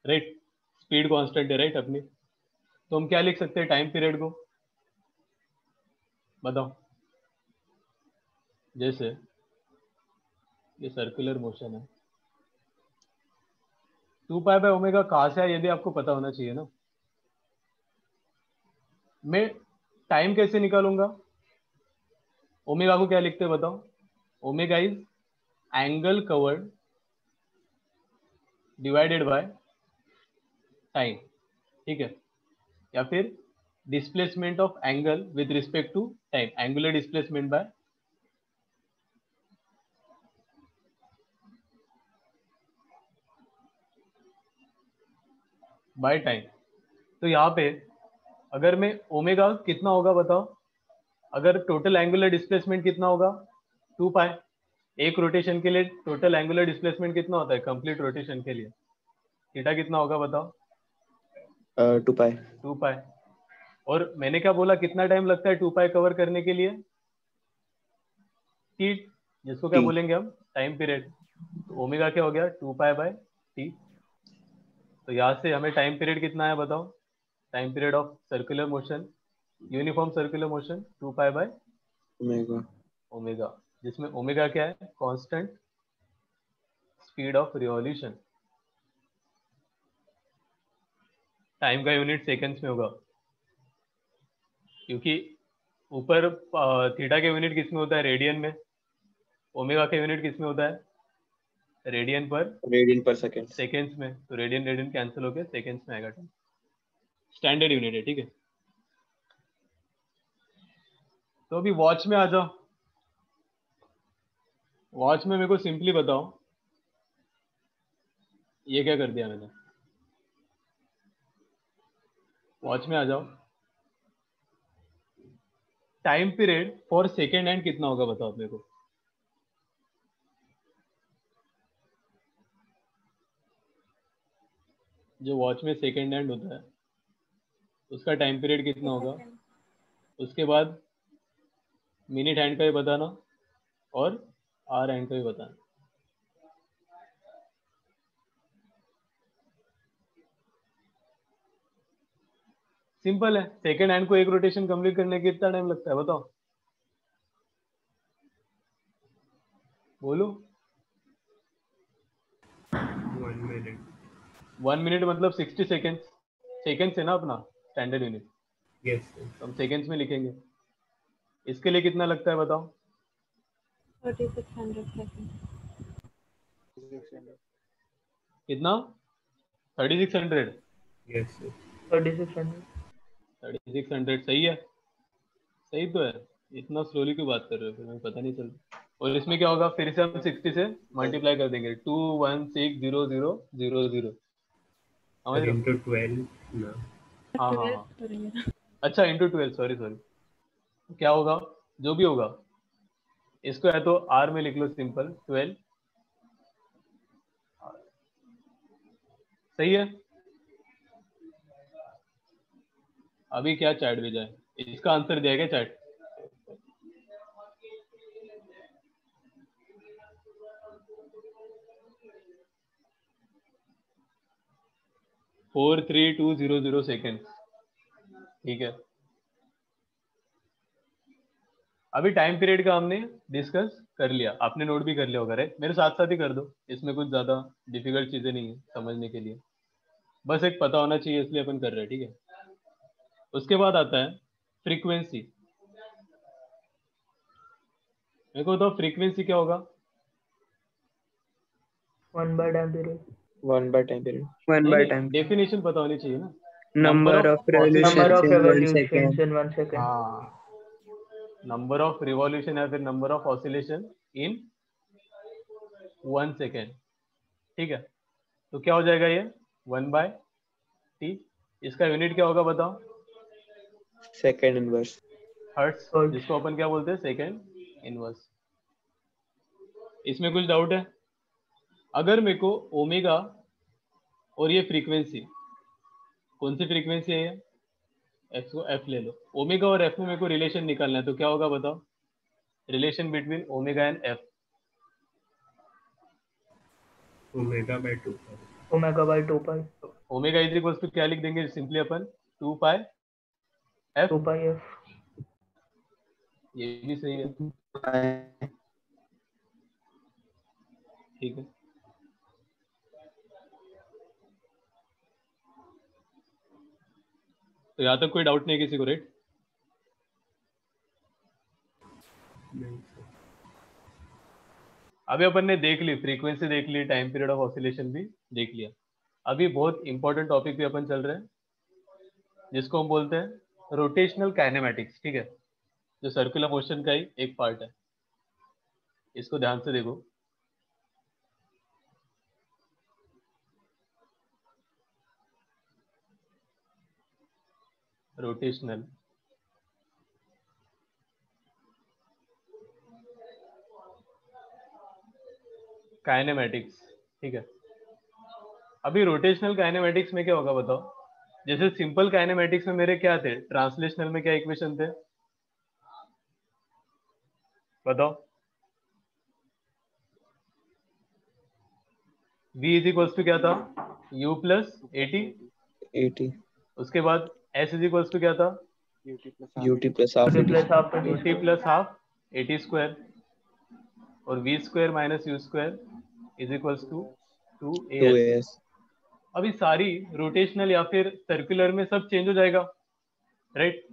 राइट, स्पीड कांस्टेंट है, राइट अपनी, तो हम क्या लिख सकते हैं टाइम पीरियड को, बताओ। जैसे ये सर्कुलर मोशन है, 2π/ω कहाँ से है ये भी आपको पता होना चाहिए ना। मैं टाइम कैसे निकालूंगा, ओमेगा को क्या लिखते हैं बताओ, omega is angle covered divided by time, ठीक है, या फिर displacement of angle with respect to time, angular displacement by time. तो यहाँ पे अगर मैं ओमेगा कितना होगा बताओ, अगर टोटल एंगुलर डिस्प्लेसमेंट कितना होगा 2π, एक रोटेशन के लिए टोटल एंगुलर डिस्प्लेसमेंट कितना होता है कंप्लीट रोटेशन के लिए, थीटा कितना होगा बताओ? 2π। और मैंने क्या बोला, कितना टाइम लगता है 2π कवर करने के लिए? टी, जिसको क्या T। बोलेंगे हम, टाइम पीरियड। तो ओमेगा क्या हो गया 2π/t। तो यहाँ से हमें टाइम पीरियड कितना है बताओ, time period of circular motion, uniform circular motion 2π/ω, जिसमें ओमेगा क्या है, constant speed of revolution. Time का यूनिट सेकंड्स में होगा क्योंकि ऊपर थीटा के यूनिट किस में होता है, रेडियन में, ओमेगा का यूनिट किस में होता है, रेडियन पर सेकेंड। सेकेंड्स में, तो रेडियन रेडियन कैंसिल होकर सेकेंड्स में आएगा टाइम, स्टैंडर्ड यूनिट है, ठीक है। तो अभी वॉच में आ जाओ। वॉच में मेरे को सिंपली बताओ ये क्या कर दिया मैंने, वॉच में आ जाओ। Time period for second hand कितना होगा बताओ मेरे को, जो वॉच में सेकेंड हैंड होता है उसका टाइम पीरियड कितना होगा। उसके बाद मिनट हैंड का भी बताना और आवर हैंड का भी बताना। सिंपल है, सेकेंड हैंड को एक रोटेशन कंप्लीट करने के कितना टाइम लगता है बताओ, बोलो। 1 minute। 1 मिनट मतलब 60 सेकेंड्स, सेकेंड्स है ना अपना स्टैंडर्ड यूनिट, यस तो हम सेकेंड्स में लिखेंगे। इसके लिए कितना लगता है बताओ, 3600 सेकंड। कितना, 3600? यस 3600 सही है, सही तो है। इतना स्लोली क्यों बात कर रहे हो फिर, हमें पता नहीं चलता। और इसमें क्या होगा, फिर से हम 60 से मल्टीप्लाई कर देंगे, 2160000, समझ रहे हो? into 12 ना। हाँ हाँ हाँ, अच्छा इंटू 12, सॉरी क्या होगा, जो भी होगा इसको या तो आर में लिख लो सिंपल 12, सही है। अभी क्या चैट भेजा है, इसका आंसर दिया क्या चैट? फोर 3200 सेकेंड, ठीक है। अभी टाइम पीरियड का हमने डिस्कस कर लिया, आपने नोट भी कर लिया होगा राइट? मेरे साथ साथ ही कर दो, इसमें कुछ ज्यादा डिफिकल्ट चीजें नहीं है समझने के लिए, बस एक पता होना चाहिए इसलिए अपन कर रहे हैं, ठीक है। उसके बाद आता है फ्रीक्वेंसी। मेरे को बताओ फ्रीक्वेंसी क्या होगा? 1 by time period. 1 by time period. Definition पता होनी चाहिए ना। Number of revolutions Number of in 1 revolutions second. in 1 second. हाँ, नंबर ऑफ रिवॉल्यूशन या फिर number of oscillation in 1 second, ठीक है। तो क्या हो जाएगा ये 1/t, इसका यूनिट क्या होगा बताओ? Second inverse. Hertz, Hertz. जिसको अपन क्या बोलते हैं? Second inverse. इसमें कुछ डाउट है? अगर मेरे को ओमेगा और ये फ्रीक्वेंसी, कौन सी फ्रीक्वेंसी है ये? एफ को एफ ले लो, ओमेगा और एफ में मेरे को रिलेशन निकालना है, तो क्या होगा बताओ? Relation between omega and f. Omega by 2 Omega by 2 pi. Omega is equal to क्या लिख देंगे सिंपली अपन? 2 पाई एफ। 2 pi f. ये भी सही है, ठीक है। तो यहाँ तक कोई डाउट नहीं है किसी को राइट? नहीं सर। अभी अपन ने देख ली फ्रीक्वेंसी, देख ली टाइम पीरियड ऑफ ऑसिलेशन भी देख लिया। अभी बहुत इंपॉर्टेंट टॉपिक भी अपन चल रहे हैं जिसको हम बोलते हैं रोटेशनल काइनेमैटिक्स, ठीक है, जो सर्कुलर मोशन का ही एक पार्ट है। इसको ध्यान से देखो। रोटेशनल काइनेमैटिक्स, ठीक है। अभी रोटेशनल काइनेमैटिक्स में क्या होगा बताओ? जैसे सिंपल काइनेमैटिक्स में मेरे क्या थे, ट्रांसलेशनल में क्या इक्वेशन थे बताओ? v इज इक्वल टू क्या था? u plus eighty. 80. उसके बाद s इज इक्वल टू क्या था? UT plus half UT 80. plus half AT ut square. Plus half a t square, और v square minus u square is equal to 2as। 2as. अभी सारी rotational या फिर circular में सब चेंज हो जाएगा राइट?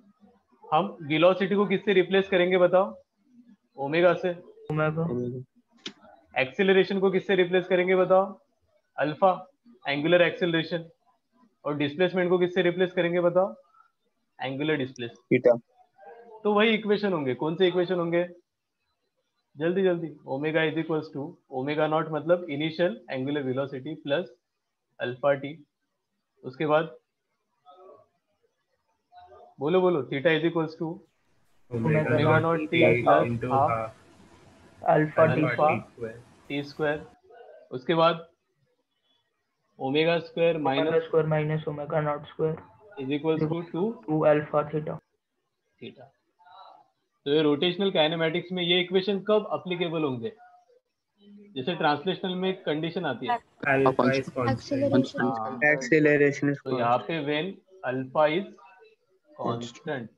हम वेलोसिटी को किससे रिप्लेस करेंगे बताओ? ओमेगा से। Omega. Omega. एक्सेलरेशन को किससे रिप्लेस करेंगे बताओ? Alpha, angular acceleration. और डिस्प्लेसमेंट को किससे रिप्लेस करेंगे बताओ? Angular displace. Theta. तो वही इक्वेशन होंगे। कौन से इक्वेशन होंगे? जल्दी जल्दी। Omega is equal to omega naught मतलब initial angular velocity plus alpha T. उसके बाद बोलो बोलो, theta is equal to omega omega not naught T T plus into half half Alpha t alpha alpha T square. T square. उसके बाद omega square Omega minus square minus omega naught square. Is equal to 2 alpha theta. Theta. तो ये rotational kinematics में ये equation कब applicable होंगे? जैसे translational में एक कंडीशन आती है, अल्फा इज कांस्टेंट। हाँ, Acceleration is तो यहाँ पे व्हेन अल्फा इज कांस्टेंट।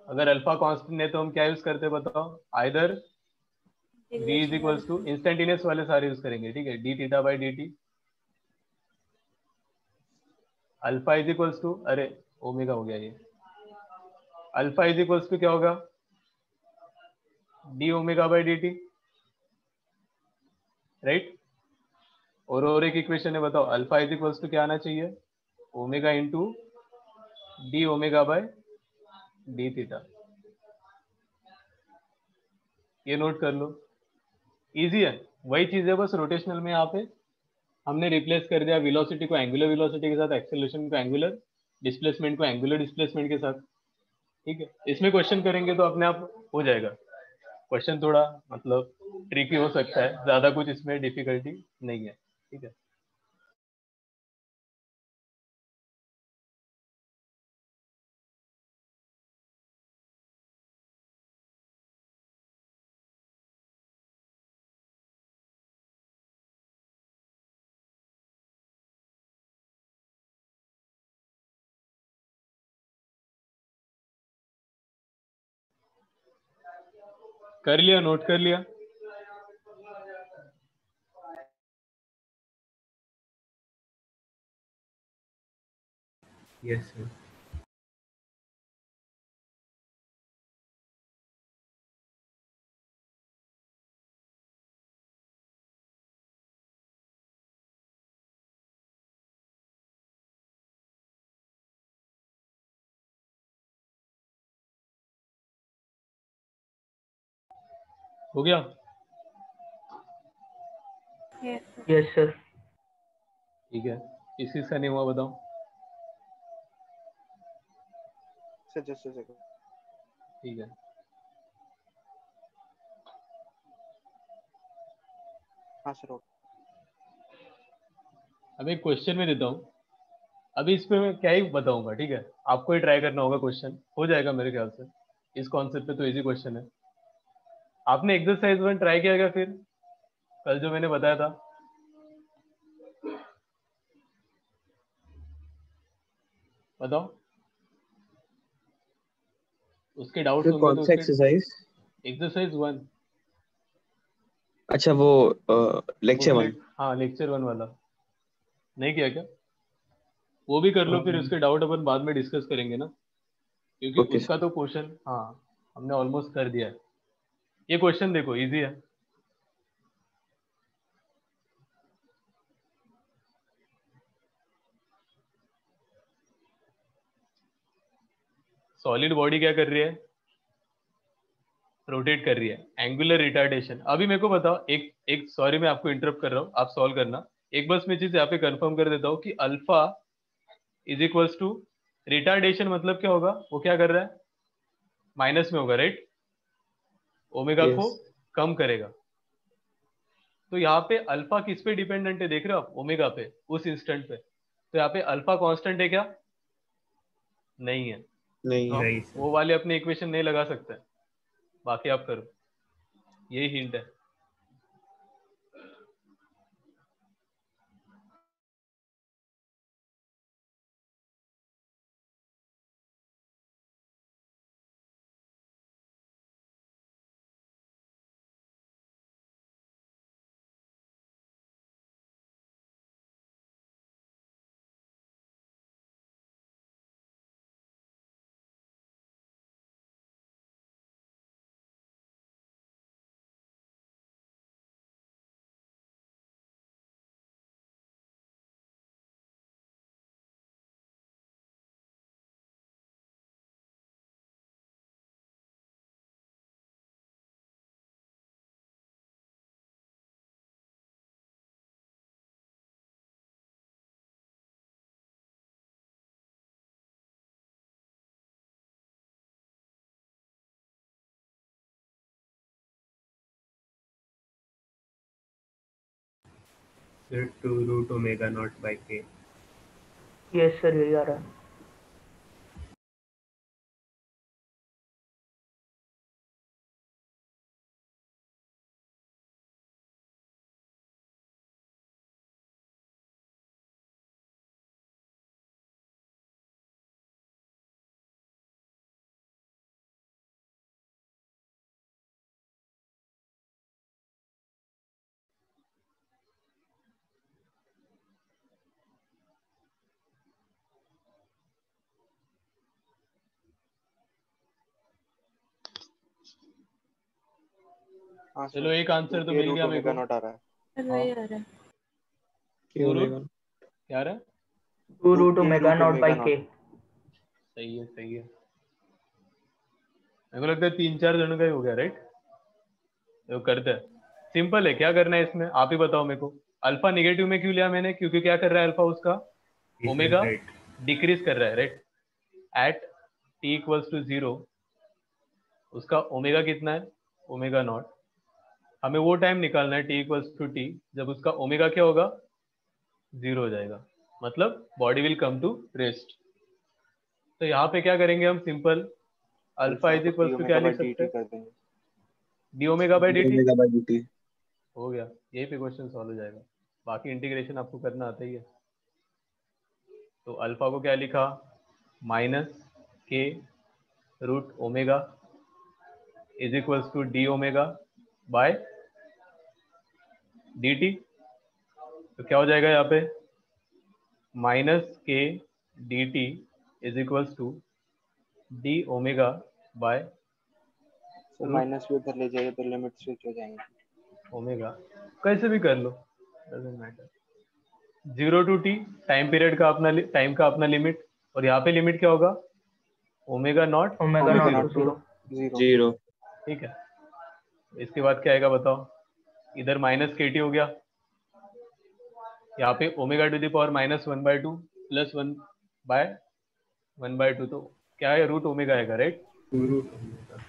अगर अल्फा कांस्टेंट है तो हम क्या यूज करते हैं बताओ? Either v is equal to instantaneous वाले सारे यूज करेंगे, ठीक है, d theta by d t. Alpha is equal to, अरे ओमेगा हो गया ये, अल्फा इज इक्वल टू क्या होगा? D omega by d t right? और एक इक्वेशन है बताओ, अल्फा इज इक्वल टू क्या आना चाहिए? Omega into D omega by D theta. ये नोट कर लो, इजी है। वही चीज है, बस रोटेशनल में यहाँ पे हमने रिप्लेस कर दिया वेलोसिटी को एंगुलर वेलोसिटी के साथ, एक्सेलरेशन को एंगुलर, डिस्प्लेसमेंट को एंगुलर डिस्प्लेसमेंट के साथ, ठीक है। इसमें क्वेश्चन करेंगे तो अपने आप हो जाएगा। क्वेश्चन थोड़ा मतलब ट्रिकी हो सकता है, ज्यादा कुछ इसमें डिफिकल्टी नहीं है, ठीक है। कर लिया, नोट कर लिया? Yes sir. हो गया? Yes sir. Yes sir. ठीक है, किसी से नहीं हुआ बताओ? Sir just a second. ठीक है, हाँ सर ओके। अब एक क्वेश्चन में देता हूँ। अभी इस पे मैं क्या ही बताऊंगा, ठीक है? आपको ही ट्राई करना होगा, क्वेश्चन हो जाएगा मेरे ख्याल से। इस कॉन्सेप्ट पे तो इजी क्वेश्चन है। आपने एक्सरसाइज 1 ट्राई किया क्या फिर, कल जो मैंने बताया था? बताओ, उसके डाउट्स तो होंगे कौन तो सा उसके। एक्सरसाइज? एक्सरसाइज 1, अच्छा वो लेक्चर 1। बुकलेट, हाँ लेक्चर 1 वाला नहीं किया क्या? वो भी कर लो, फिर उसके डाउट अपन बाद में डिस्कस करेंगे ना, क्योंकि ओके उसका तो क्वेश्चन हाँ हमने ऑलमोस्ट कर दिया है। ये क्वेश्चन देखो, इजी है। सॉलिड बॉडी क्या कर रही है? रोटेट कर रही है। एंगुलर रिटार्डेशन, अभी मेरे को बताओ, एक सॉरी मैं आपको इंटरप्ट कर रहा हूँ, आप सॉल्व करना। एक बस मैं चीज यहाँ पे कंफर्म कर देता हूँ कि alpha is equals to retardation, मतलब क्या होगा? वो क्या कर रहा है? माइनस में होगा, राइट? ओमेगा को यस कम करेगा। तो यहाँ पे अल्फा किस पे डिपेंडेंट है, देख रहे हो आप? ओमेगा पे, उस इंस्टेंट पे। तो यहाँ पे अल्फा कांस्टेंट है क्या? नहीं है। नहीं तो है। हम नहीं सर। वो वाले अपने इक्वेशन नहीं लगा सकते। बाकी आप करो, यही हिंट है। Sir 2 root omega nought by k. Yes sir, यही आ रहा है। हाँ चलो, सर एक आंसर तो के मिल रूट गया मेरे ओमेगा को। नॉट आ रहा है। सर हाँ, वही आ रहा है। क्या 2 रूट ओमेगा? क्या रहा है? 2 two root k omega root nought omega by nought. K. सही है, सही है। मेरे को लगता है 3-4 जनों का ही हो गया, राइट? तो करते हैं, सिंपल है। क्या करना है इसमें, आप ही बताओ मेरे को। अल्फा निगेटिव में क्यों लिया मैंने? क्योंकि क्या कर रहा है अल्फा, उसका ओमेगा राइट। डिक्रीज कर रहा है, right? At t equals to 0 उसका ओमेगा कितना है? Omega nought. हमें वो टाइम निकालना है टी इक्वल्स टू टी, जब उसका ओमेगा क्या होगा? 0 हो जाएगा, मतलब body will come to rest. तो यहाँ पे क्या करेंगे हम? सिंपल, अल्फा अल्फा इज को टी इक्वल्स टू क्या ओमेगा बाई लिख डी सकते टी हैं? कर देंगे। D omega by d t. Omega by dt। हो गया, यही पे क्वेश्चन सॉल्व हो जाएगा। बाकी इंटीग्रेशन आपको करना आता ही है। तो अल्फा को क्या लिखा? Minus k root omega is equals to d omega by d t. तो क्या हो जाएगा यहाँ पे, minus k d t is equals to d omega by तो माइनस भी उधर ले जाइए तो लिमिट स्विच हो जाएंगे। ओमेगा, कैसे भी कर लो, doesn't matter. 0 to T time period का अपना टाइम का अपना लिमिट, और यहाँ पे लिमिट क्या होगा, omega nought omega omega not nought to to 0। 0। ठीक है। इसके बाद क्या आएगा बताओ, इधर माइनस के टी हो गया, यहाँ पे ओमेगा टू द पावर -1/2 प्लस 1/1/2, तो क्या है, रूट ओमेगा आएगा, राइट।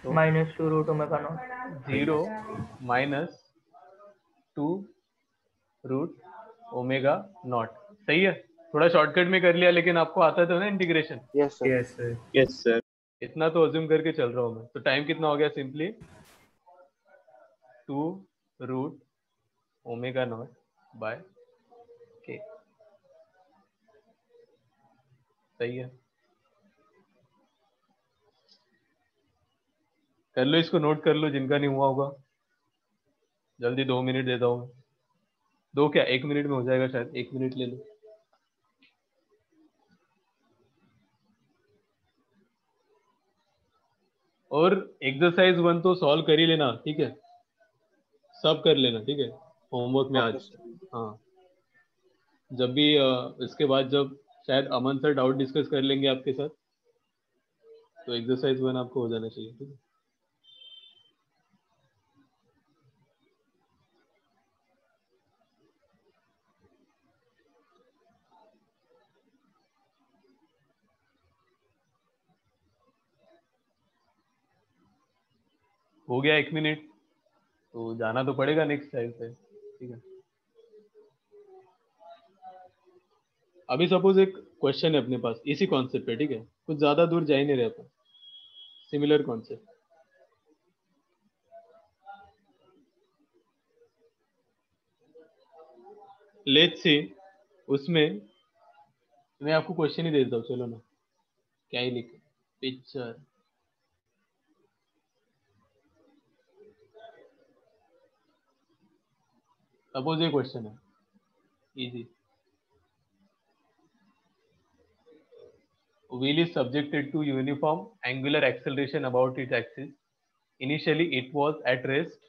तो minus two root omega nought 0 minus 2 root omega nought. सही है, थोड़ा शॉर्टकट में कर लिया, लेकिन आपको आता तो ना integration, yes sir. Yes sir. Yes sir. इतना तो अज्यूम करके चल रहा हूँ मैं। तो टाइम कितना हो गया, simply 2 root omega nought by k. सही है, कर लो, इसको नोट कर लो जिनका नहीं हुआ होगा। जल्दी 2 मिनट देता हूँ, 2 क्या 1 मिनट में हो जाएगा शायद, 1 मिनट ले लो। और एक्सरसाइज 1 तो सॉल्व कर ही लेना, ठीक है, सब कर लेना, ठीक है, होमवर्क में ओके आज। सर। हाँ, जब भी इसके बाद जब शायद अमन सर डाउट डिस्कस कर लेंगे आपके साथ, तो एक्सरसाइज 1 आपको हो जाना चाहिए, ठीक है। हो गया 1 मिनट, तो जाना तो पड़ेगा नेक्स्ट टाइम पे, ठीक है। अभी सपोज एक क्वेश्चन है अपने पास इसी कॉन्सेप्ट पे, ठीक है, कुछ ज्यादा दूर जा ही नहीं रहे अपन, सिमिलर कॉन्सेप्ट। लेट्स से उसमें मैं आपको क्वेश्चन ही दे देता हूँ, चलो ना, क्या ही लिखे, पिक्चर, सपोज ये क्वेश्चन है easy, wheel is subjected to uniform angular acceleration about its axis. Initially it was at rest.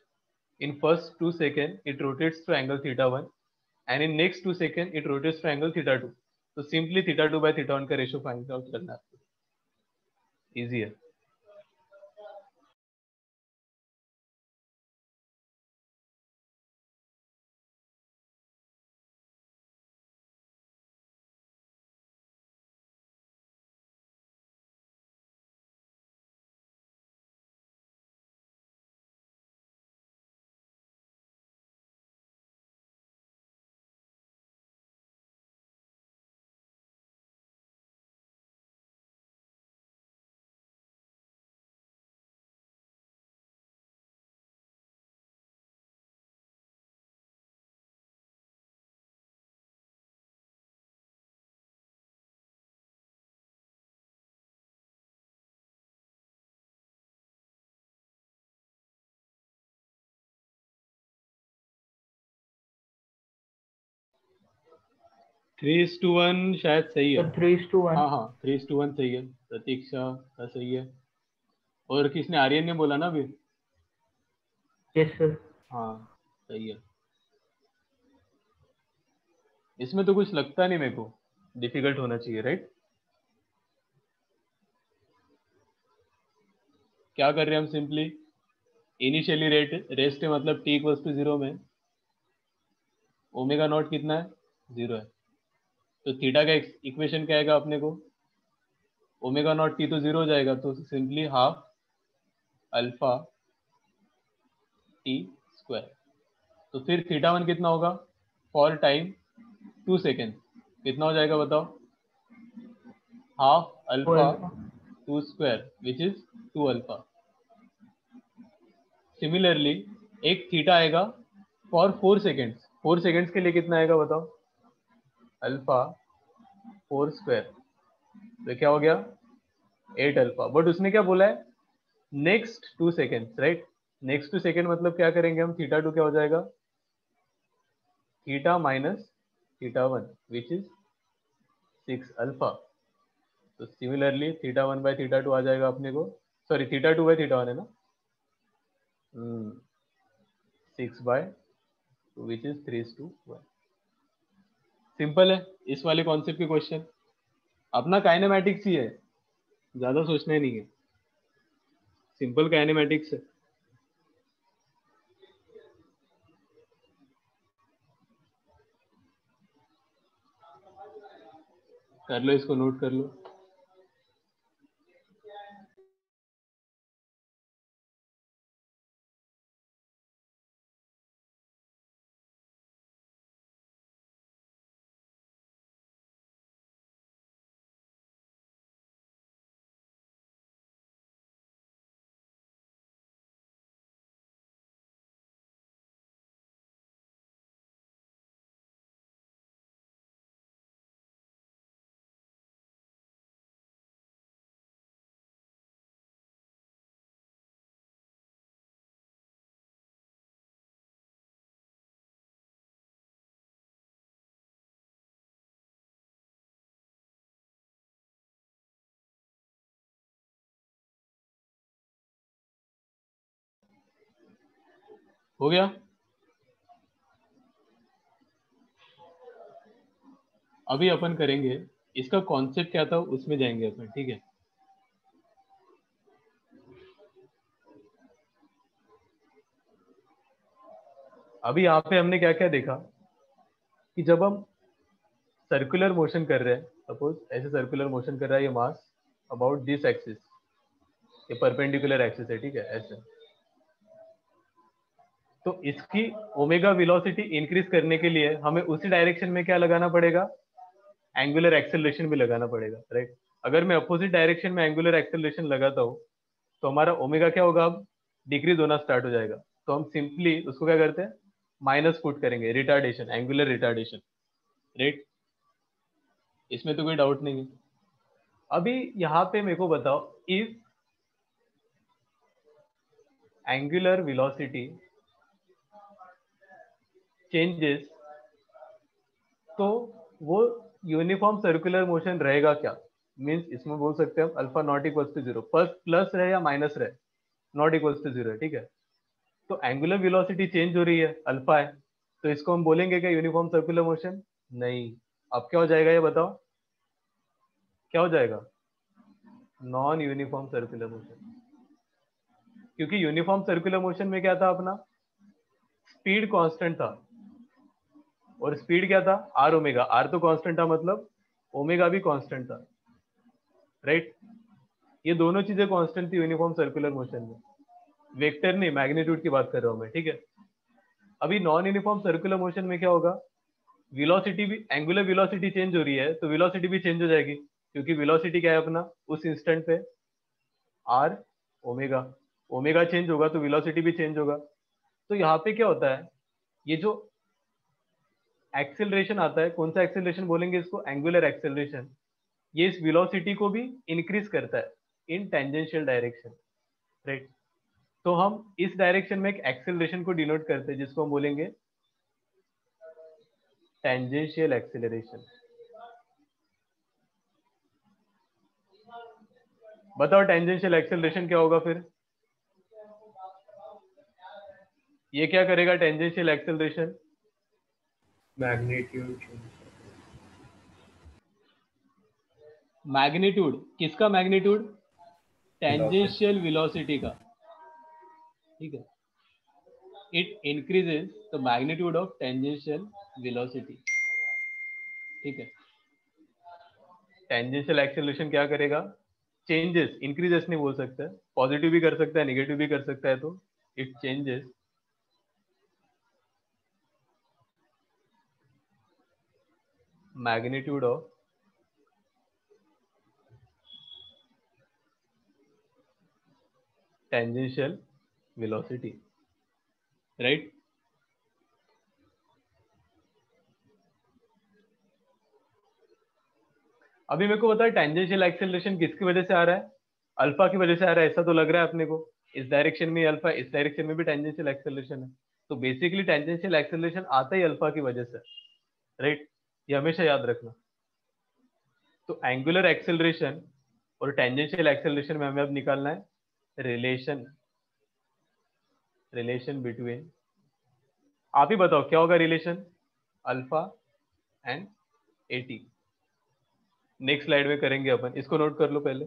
In first 2 seconds it rotates to angle θ1, and in next 2 seconds it rotates to angle θ2. तो simply θ2 by θ1 का ratio find out करना है, easy है। Three is to one शायद सही है। 3:1 हाँ हाँ 3:1 सही है, प्रतीक्षा का सही है, और किसने, आर्यन ने बोला ना अभी। Yes sir. हाँ सही है, इसमें तो कुछ लगता नहीं मेरे को डिफिकल्ट होना चाहिए, राइट। क्या कर रहे हैं हम, सिंपली इनिशियली रेस्ट है, मतलब t इक्वल्स टू 0 में ओमेगा नॉट कितना है, 0 है, तो थीटा का इक्वेशन क्या आएगा अपने को, ओमेगा नॉट t तो 0 हो जाएगा, तो simply half alpha t square. तो फिर θ1 कितना होगा, फॉर टाइम 2 सेकेंड कितना हो जाएगा बताओ, half alpha 2 square which is 2 alpha. Similarly एक थीटा आएगा फॉर 4 सेकेंड्स, 4 सेकेंड्स के लिए कितना आएगा बताओ, अल्फा 4 स्क्वायर, तो क्या हो गया 8 अल्फा। बट उसने क्या बोला है, next 2 seconds, right. Next 2 second मतलब क्या करेंगे हम, थीटा 2 क्या हो जाएगा, theta minus theta 1 which is 6 alpha. तो सिमिलरली थीटा 1 बाय थीटा 2 आ जाएगा अपने को, सॉरी थीटा 2 बाय थीटा 1 है ना, 6 बाय 2 विच इज 3:1। सिंपल है इस वाले कॉन्सेप्ट के क्वेश्चन, अपना काइनेमैटिक्स ही है, ज्यादा सोचना ही नहीं है, सिंपल काइनेमैटिक्स है। कर लो, इसको नोट कर लो। हो गया। अभी अपन करेंगे इसका कॉन्सेप्ट क्या था उसमें जाएंगे अपन, ठीक है। अभी यहाँ पे हमने क्या क्या देखा कि जब हम सर्कुलर मोशन कर रहे हैं, सपोज ऐसे सर्कुलर मोशन कर रहा है ये मास अबाउट दिस एक्सिस, ये परपेंडिकुलर एक्सिस है, ठीक है, ऐसे। तो इसकी ओमेगा वेलोसिटी इंक्रीज करने के लिए हमें उसी डायरेक्शन में क्या लगाना पड़ेगा, एंगुलर एक्सेलरेशन भी लगाना पड़ेगा, राइट। अगर मैं अपोजिट डायरेक्शन में एंगुलर एक्सेलरेशन लगाता हूँ तो हमारा ओमेगा क्या होगा, अब डिक्रीज होना स्टार्ट हो जाएगा। तो हम सिंपली उसको क्या करते हैं, माइनस पुट करेंगे, रिटार्डेशन, एंगुलर रिटार्डेशन, राइट। इसमें तो कोई डाउट नहीं है। अभी यहाँ पे मेरे को बताओ, इफ एंगुलर वेलोसिटी चेंजेस तो वो यूनिफॉर्म सर्कुलर मोशन रहेगा क्या, मींस इसमें बोल सकते हैं हम alpha nought equal to 0, plus रहे या माइनस रहे, नॉट इक्वल टू 0, ठीक है। तो एंगुलर वेलोसिटी चेंज हो रही है, अल्फा है, तो इसको हम बोलेंगे क्या यूनिफॉर्म सर्कुलर मोशन, नहीं। अब क्या हो जाएगा ये बताओ, क्या हो जाएगा, नॉन यूनिफॉर्म सर्कुलर मोशन। क्योंकि यूनिफॉर्म सर्कुलर मोशन में क्या था, अपना स्पीड कांस्टेंट था, और स्पीड क्या था, आर ओमेगा, आर तो कांस्टेंट था, मतलब ओमेगा भी कांस्टेंट था, राइट। ये दोनों चीजें कांस्टेंट थी यूनिफॉर्म सर्कुलर मोशन में, वेक्टर नहीं, मैग्नीट्यूड की बात कर रहा हूं मैं, ठीक है। अभी नॉन यूनिफॉर्म सर्कुलर मोशन में क्या होगा, वेलोसिटी भी, एंगुलर वेलोसिटी चेंज हो रही है तो वेलोसिटी भी चेंज हो जाएगी, क्योंकि वेलोसिटी क्या है अपना उस इंस्टेंट पे आर ओमेगा, ओमेगा चेंज होगा तो वेलोसिटी भी चेंज होगा। तो यहाँ पे क्या होता है, ये जो एक्सेलरेशन आता है, कौन सा एक्सेलरेशन बोलेंगे इसको, एंगुलर एक्सेलरेशन, ये इस वेलोसिटी को भी इंक्रीज करता है इन टेंजेंशियल डायरेक्शन, राइट। तो हम इस डायरेक्शन में एक एक्सेलरेशन को डिनोट करते हैं जिसको हम बोलेंगे टेंजेंशियल एक्सेलरेशन। बताओ टेंजेंशियल एक्सेलरेशन क्या होगा फिर, ये क्या करेगा टेंजेंशियल एक्सेलरेशन, मैग्नीट्यूड मैग्नीट्यूड, किसका मैग्नीट्यूड, टेंजेंशियल वेलोसिटी का, ठीक है। It increases the magnitude of tangential velocity, ठीक है। टेंजेंशियल एक्सेलरेशन क्या करेगा, चेंजेस, इंक्रीजेस नहीं बोल सकते, पॉजिटिव भी कर सकता है, नेगेटिव भी कर सकता है, तो it changes magnitude of tangential velocity, right. अभी मेरे को बता टेंजेंशियल एक्सेलरेशन किसकी वजह से आ रहा है, अल्फा की वजह से आ रहा है ऐसा तो लग रहा है अपने को, इस डायरेक्शन में अल्फा, इस डायरेक्शन में भी टेंजेंशियल एक्सेलरेशन है, तो बेसिकली टेंजेंशियल एक्सेलरेशन आता ही अल्फा की वजह से, राइट, ये हमेशा याद रखना। तो एंगुलर एक्सेलरेशन और टेंजेंशियल एक्सेलरेशन में हमें अब निकालना है रिलेशन बिटवीन, आप ही बताओ क्या होगा relation, alpha and eighty. Next slide में करेंगे अपन, इसको नोट कर लो पहले।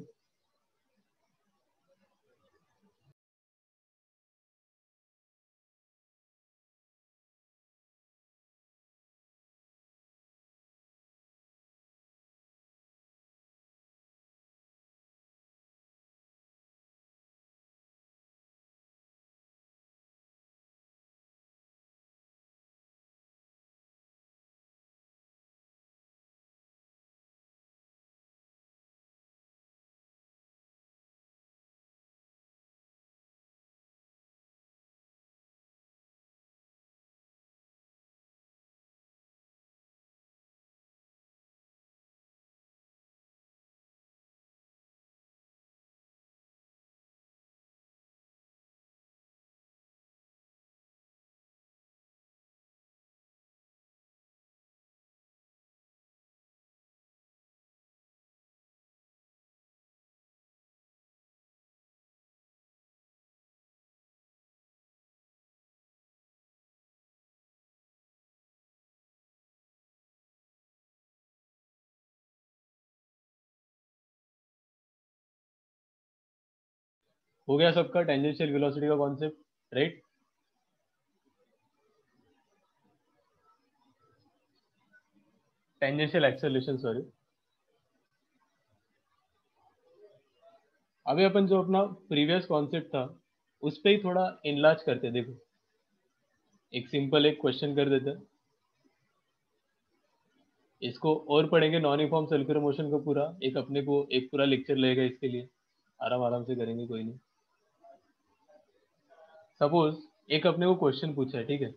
हो गया सबका टेंजेंशियल वेलोसिटी का concept, right. Tangential acceleration, sorry. अभी अपन जो अपना प्रीवियस कॉन्सेप्ट था उस पे ही थोड़ा इनलार्ज करते, देखो एक सिंपल एक क्वेश्चन कर देते हैं, इसको और पढ़ेंगे नॉन यूनिफॉर्म सर्कुलर मोशन का पूरा, एक अपने को एक पूरा लेक्चर लगेगा इसके लिए, आराम आराम से करेंगे, कोई नहीं। सपोज एक अपने को क्वेश्चन पूछा है, ठीक है,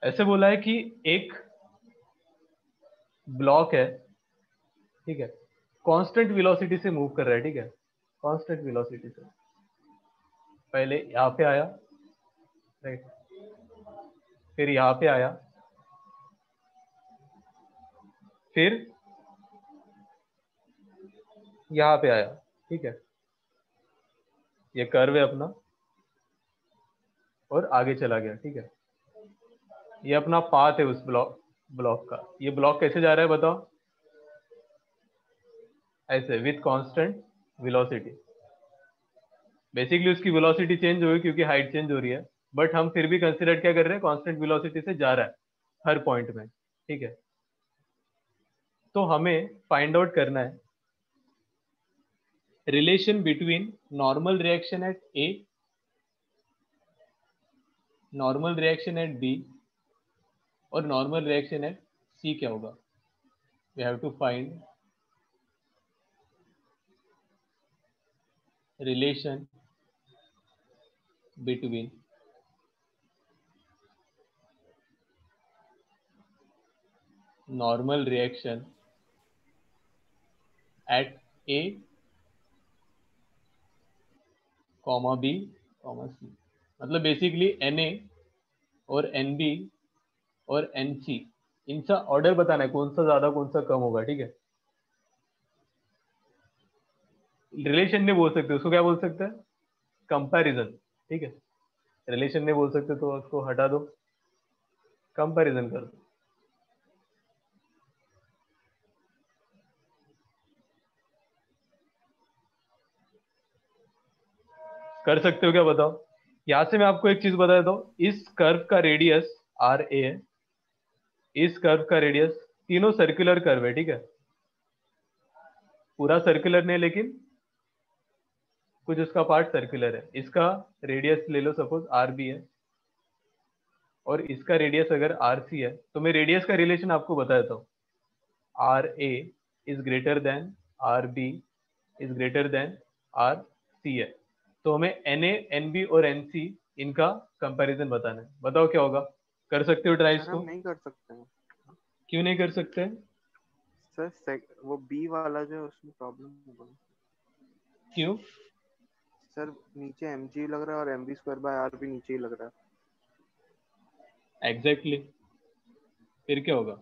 ऐसे बोला है कि एक ब्लॉक है, ठीक है, कांस्टेंट वेलोसिटी से मूव कर रहा है, ठीक है, कांस्टेंट वेलोसिटी से, पहले यहाँ पे आया, राइट, फिर यहाँ पे आया, फिर यहाँ पे आया, ठीक है, ये कर्व है अपना और आगे चला गया, ठीक है, ये अपना पाथ है उस ब्लॉक का। ये ब्लॉक कैसे जा रहा है बताओ, ऐसे विथ कांस्टेंट वेलोसिटी। बेसिकली उसकी वेलोसिटी चेंज हो गई क्योंकि हाइट चेंज हो रही है, बट हम फिर भी कंसिडर क्या कर रहे हैं, कांस्टेंट वेलोसिटी से जा रहा है हर पॉइंट में, ठीक है। तो हमें फाइंड आउट करना है relation between normal reaction at A, normal reaction at B और नॉर्मल रिएक्शन एट सी क्या होगा। We have to find relation between normal reaction at A comma B comma C, मतलब बेसिकली Na और Nb और Nc, इनका order बताना है, कौन सा ज्यादा कौन सा कम होगा, ठीक है। रिलेशन नहीं बोल सकते, उसको क्या बोल सकते हैं, कंपैरिजन, ठीक है। रिलेशन नहीं बोल सकते तो उसको हटा दो, कंपैरिजन कर दो। कर सकते हो क्या बताओ। यहां से मैं आपको एक चीज बता देता हूं, इस कर्व का रेडियस आर ए है, इस कर्व का रेडियस, तीनों सर्कुलर कर्व है, ठीक है, पूरा सर्कुलर नहीं लेकिन कुछ उसका पार्ट सर्कुलर है। इसका रेडियस ले लो सपोज आर बी है और इसका रेडियस अगर आर सी है, तो मैं रेडियस का रिलेशन आपको बता देता हूँ, r A is greater than R B is greater than are c है। तो हमें एन ए एन बी और एन सी इनका कंपैरिजन बताना है, बताओ क्या होगा। कर सकते हो ट्राई सर इसको। हम नहीं कर सकते हैं। क्यों नहीं कर सकते? सर वो बी वाला जो है उसमें प्रॉब्लम होगा। क्यों? सर नीचे mg लग रहा है और mv स्क्वायर बाय आर भी नीचे ही लग रहा है। एग्जैक्टली फिर क्या होगा?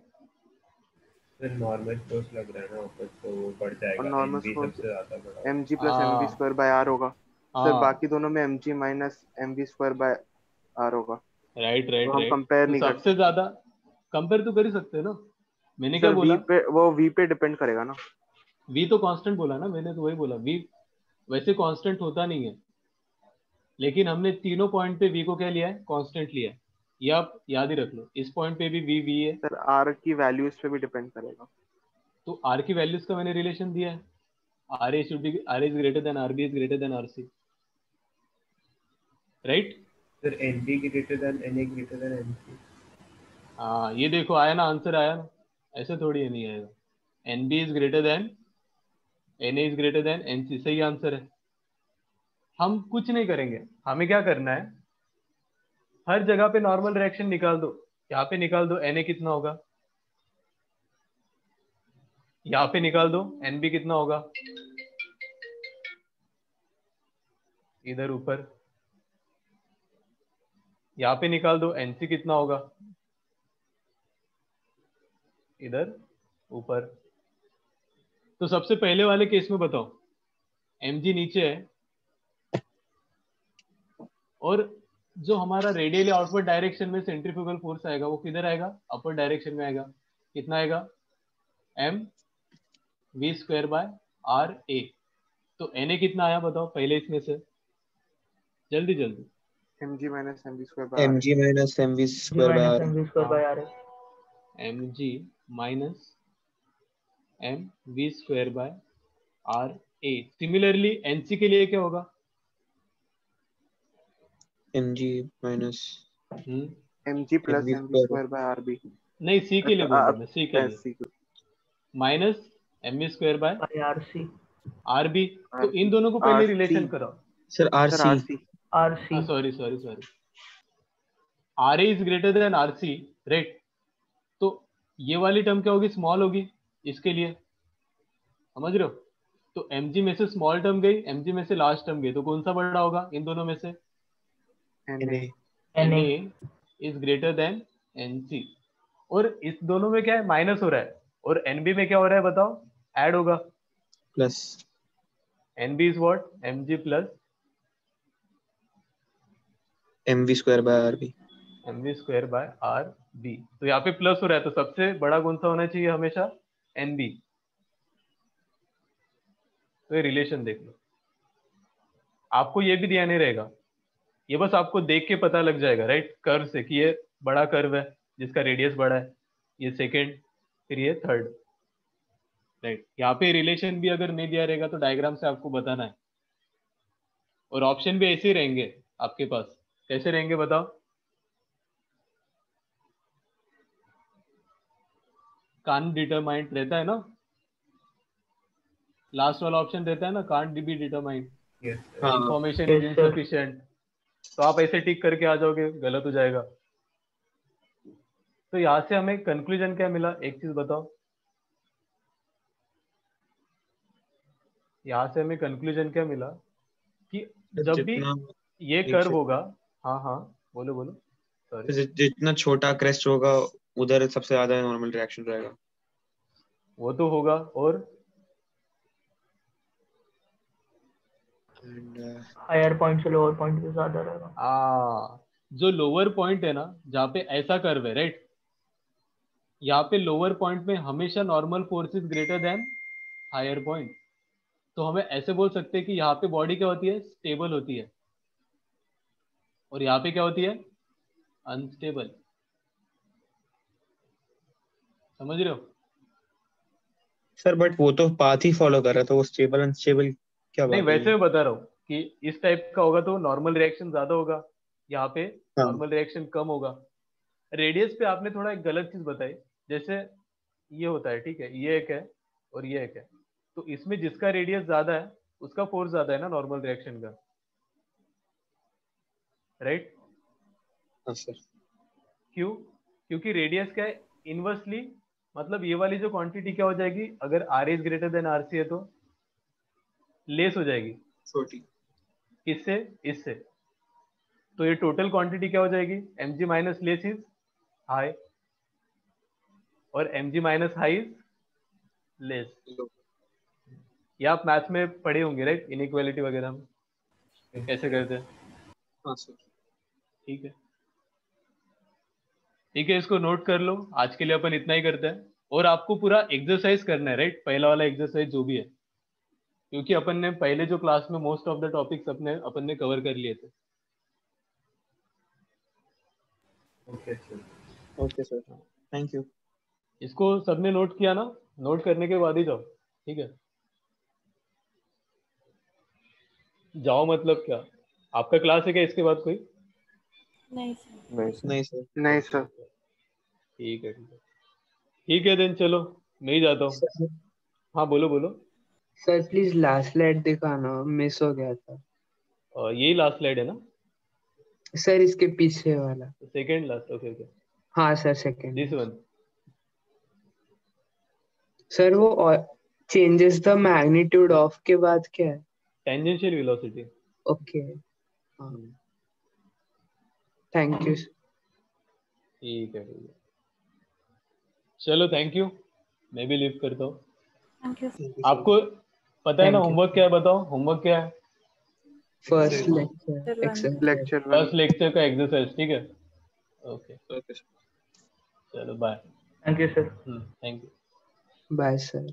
फिर नॉर्मल फोर्स लग रहा है ना ऊपर, तो वो बढ़ और जाएगा, नॉर्मल एनबी फोर्स सबसे ज्यादा बड़ा। mg प्लस mv हाँ स्क्वायर बाय आर होगा। सर हाँ, बाकी दोनों में mg minus mv square by r होगा, राइट तो राइट हम राइट। कंपेयर तो नहीं कर सबसे सकते। ज्यादा कंपेयर तो कर ही सकते हैं ना। मैंने क्या सर बोला? v पे डिपेंड करेगा ना। वी तो कांस्टेंट बोला ना मैंने, तो वही बोला वी वैसे कांस्टेंट होता नहीं है, लेकिन हमने तीनों पॉइंट पे वी को क्या लिया है? कांस्टेंट लिया है। ये आप याद ही रख लो, इस पॉइंट पे भी वी है। सर आर की वैल्यूज पे भी डिपेंड करेगा। तो आर की वैल्यूज का मैंने रिलेशन दिया है, R A should be, R is greater than R B is greater than are C, right? फिर NB greater than NA greater than NC. हाँ ये देखो आया ना, आंसर आया ना, ऐसे थोड़ी है नहीं आएगा। N b is greater than n a is greater than n c, सही आंसर है। हम कुछ नहीं करेंगे, हमें क्या करना है, हर जगह पे नॉर्मल रिएक्शन निकाल दो। यहाँ पे निकाल दो एन ए कितना होगा, यहाँ पे निकाल दो एन बी कितना होगा, इधर ऊपर। यहाँ पे निकाल दो एन सी कितना होगा, इधर ऊपर। तो सबसे पहले वाले केस में बताओ, एम जी नीचे है और जो हमारा रेडियली आउटवर्ड डायरेक्शन में सेंट्रीफ्यूगल फोर्स आएगा वो किधर आएगा? अपर डायरेक्शन में आएगा। कितना आएगा? M V square by R A. तो एन ए कितना आया बताओ पहले इसमें से, जल्दी जल्दी। mg minus mv square by R. mg minus mv G square by minus R. mv square by R है। M G minus M V square by R A. Similarly NC के लिए क्या होगा? mg minus mg plus mv mv square square by are B. नहीं, C के लिए बोल रहा हूँ मैं, सी के लिए। C minus M V square by by R C. R B. तो इन दोनों को आर पहले सी। रिलेशन कराओ। Sir sir rc। R C. R C. Sorry sorry sorry, R A is greater than are C, right? तो ये वाली term क्या होगी? स्मॉल होगी इसके लिए, समझ रहे हो? तो एम जी में से स्मॉल टर्म गई, एम जी में से लार्ज टर्म गई, तो कौन सा बड़ा होगा इन दोनों में से? N na। A. N Na। A is greater than n c. और इस दोनों में क्या है? माइनस हो रहा है। और एन बी में क्या हो रहा है बताओ? ऐड होगा। Plus n b is what? M g plus mv square by rb। M b square by R B. तो यहाँ पे प्लस हो रहा है, तो सबसे बड़ा कौन सा होना चाहिए हमेशा? N b. तो ये रिलेशन देख लो, आपको ये भी ध्यान नहीं रहेगा, ये बस आपको देख के पता लग जाएगा, राइट? कर्व से कि ये बड़ा कर्व है जिसका रेडियस बड़ा है, ये सेकेंड, फिर ये थर्ड, राइट? यहाँ पे रिलेशन भी अगर नहीं दिया रहेगा तो डायग्राम से आपको बताना है। और ऑप्शन भी ऐसे ही रहेंगे आपके पास। कैसे रहेंगे बताओ? कांट डिटरमाइंड रहता है ना, लास्ट वाला ऑप्शन रहता है ना, कांट बी डिटरमाइंड, यस हाँ information is Yes, sir. Insufficient. तो आप ऐसे टिक करके आ जाओगे, गलत हो जाएगा। तो यहाँ से हमें कंक्लूजन क्या मिला, एक चीज बताओ। यहाँ से हमें कंक्लूजन क्या मिला कि जब भी जितना ये एक कर्व से होगा, हाँ हाँ बोलो बोलो, सॉरी। जितना छोटा क्रेस्ट होगा उधर सबसे ज्यादा नॉर्मल रिएक्शन रहेगा। वो तो होगा। और एंड हायर पॉइंट से लोअर पॉइंट पे ज्यादा रहेगा। जो लोअर पॉइंट है ना, जहाँ पे ऐसा कर्व है, राइट? यहाँ पे लोअर पॉइंट में हमेशा normal force is greater than higher point. तो हमें ऐसे बोल सकते हैं कि यहाँ पे बॉडी क्या होती है? स्टेबल होती है। और यहाँ पे क्या होती है? अनस्टेबल। समझ रहे हो? सर बट वो तो पाथ ही फॉलो कर रहा था, वो स्टेबल अनस्टेबल क्या नहीं, बात हुई? वैसे मैं बता रहा हूँ कि इस टाइप का होगा तो नॉर्मल रिएक्शन ज्यादा होगा, यहाँ पे हाँ नॉर्मल रिएक्शन कम होगा। रेडियस पे आपने थोड़ा एक गलत चीज बताई, जैसे ये होता है, ठीक है, ये एक है और ये एक है, तो इसमें जिसका रेडियस ज्यादा है उसका फोर्स ज्यादा है ना नॉर्मल रिएक्शन का, राइट? हाँ सर। क्यों? क्योंकि रेडियस क्या है? इनवर्सली मतलब ये वाली जो क्वांटिटी क्या हो जाएगी, अगर r is greater than are c है तो लेस हो जाएगी छोटी। इससे इससे, तो ये टोटल क्वांटिटी क्या हो जाएगी, M G minus less is high और M G minus high is less. ये आप मैथ्स में पढ़े होंगे राइट, इनइक्वालिटी वगैरह में कैसे करते हैं। हाँ सर। ठीक है ठीक है, इसको नोट कर लो। आज के लिए अपन इतना ही करते हैं, और आपको पूरा एक्सरसाइज करना है राइट, पहला वाला एक्सरसाइज जो भी है, क्योंकि अपन ने पहले जो क्लास में मोस्ट ऑफ द टॉपिक्स अपन ने कवर कर लिए थे। Okay sir, thank you. इसको सबने नोट किया ना, नोट करने के बाद ही जाओ, ठीक है। जाओ मतलब क्या, आपका क्लास है क्या इसके बाद कोई? नहीं सर। नहीं सर। नहीं सर। नहीं सर। ठीक है ठीक है ठीक है, देन चलो मैं ही जाता हूँ। सर, हाँ बोलो बोलो। सर प्लीज लास्ट स्लाइड दिखाना, मिस हो गया था। यही लास्ट स्लाइड है ना? सर इसके पीछे वाला। Second last, okay okay. हाँ sir second. This one. Sir वो चेंजेस द मैग्नीट्यूड ऑफ के बाद क्या है? Tangential velocity. ओके हाँ, थैंक यू। ठीक है चलो, थैंक यू, मैं भी लीव करता हूँ। Thank you. आपको पता है ना Thank you. होमवर्क क्या है, बताओ होमवर्क क्या है? First lecture lecture first lecture का एक्सरसाइज, ठीक है। Okay okay sir. चलो bye. Thank you sir. Thank you. Bye sir.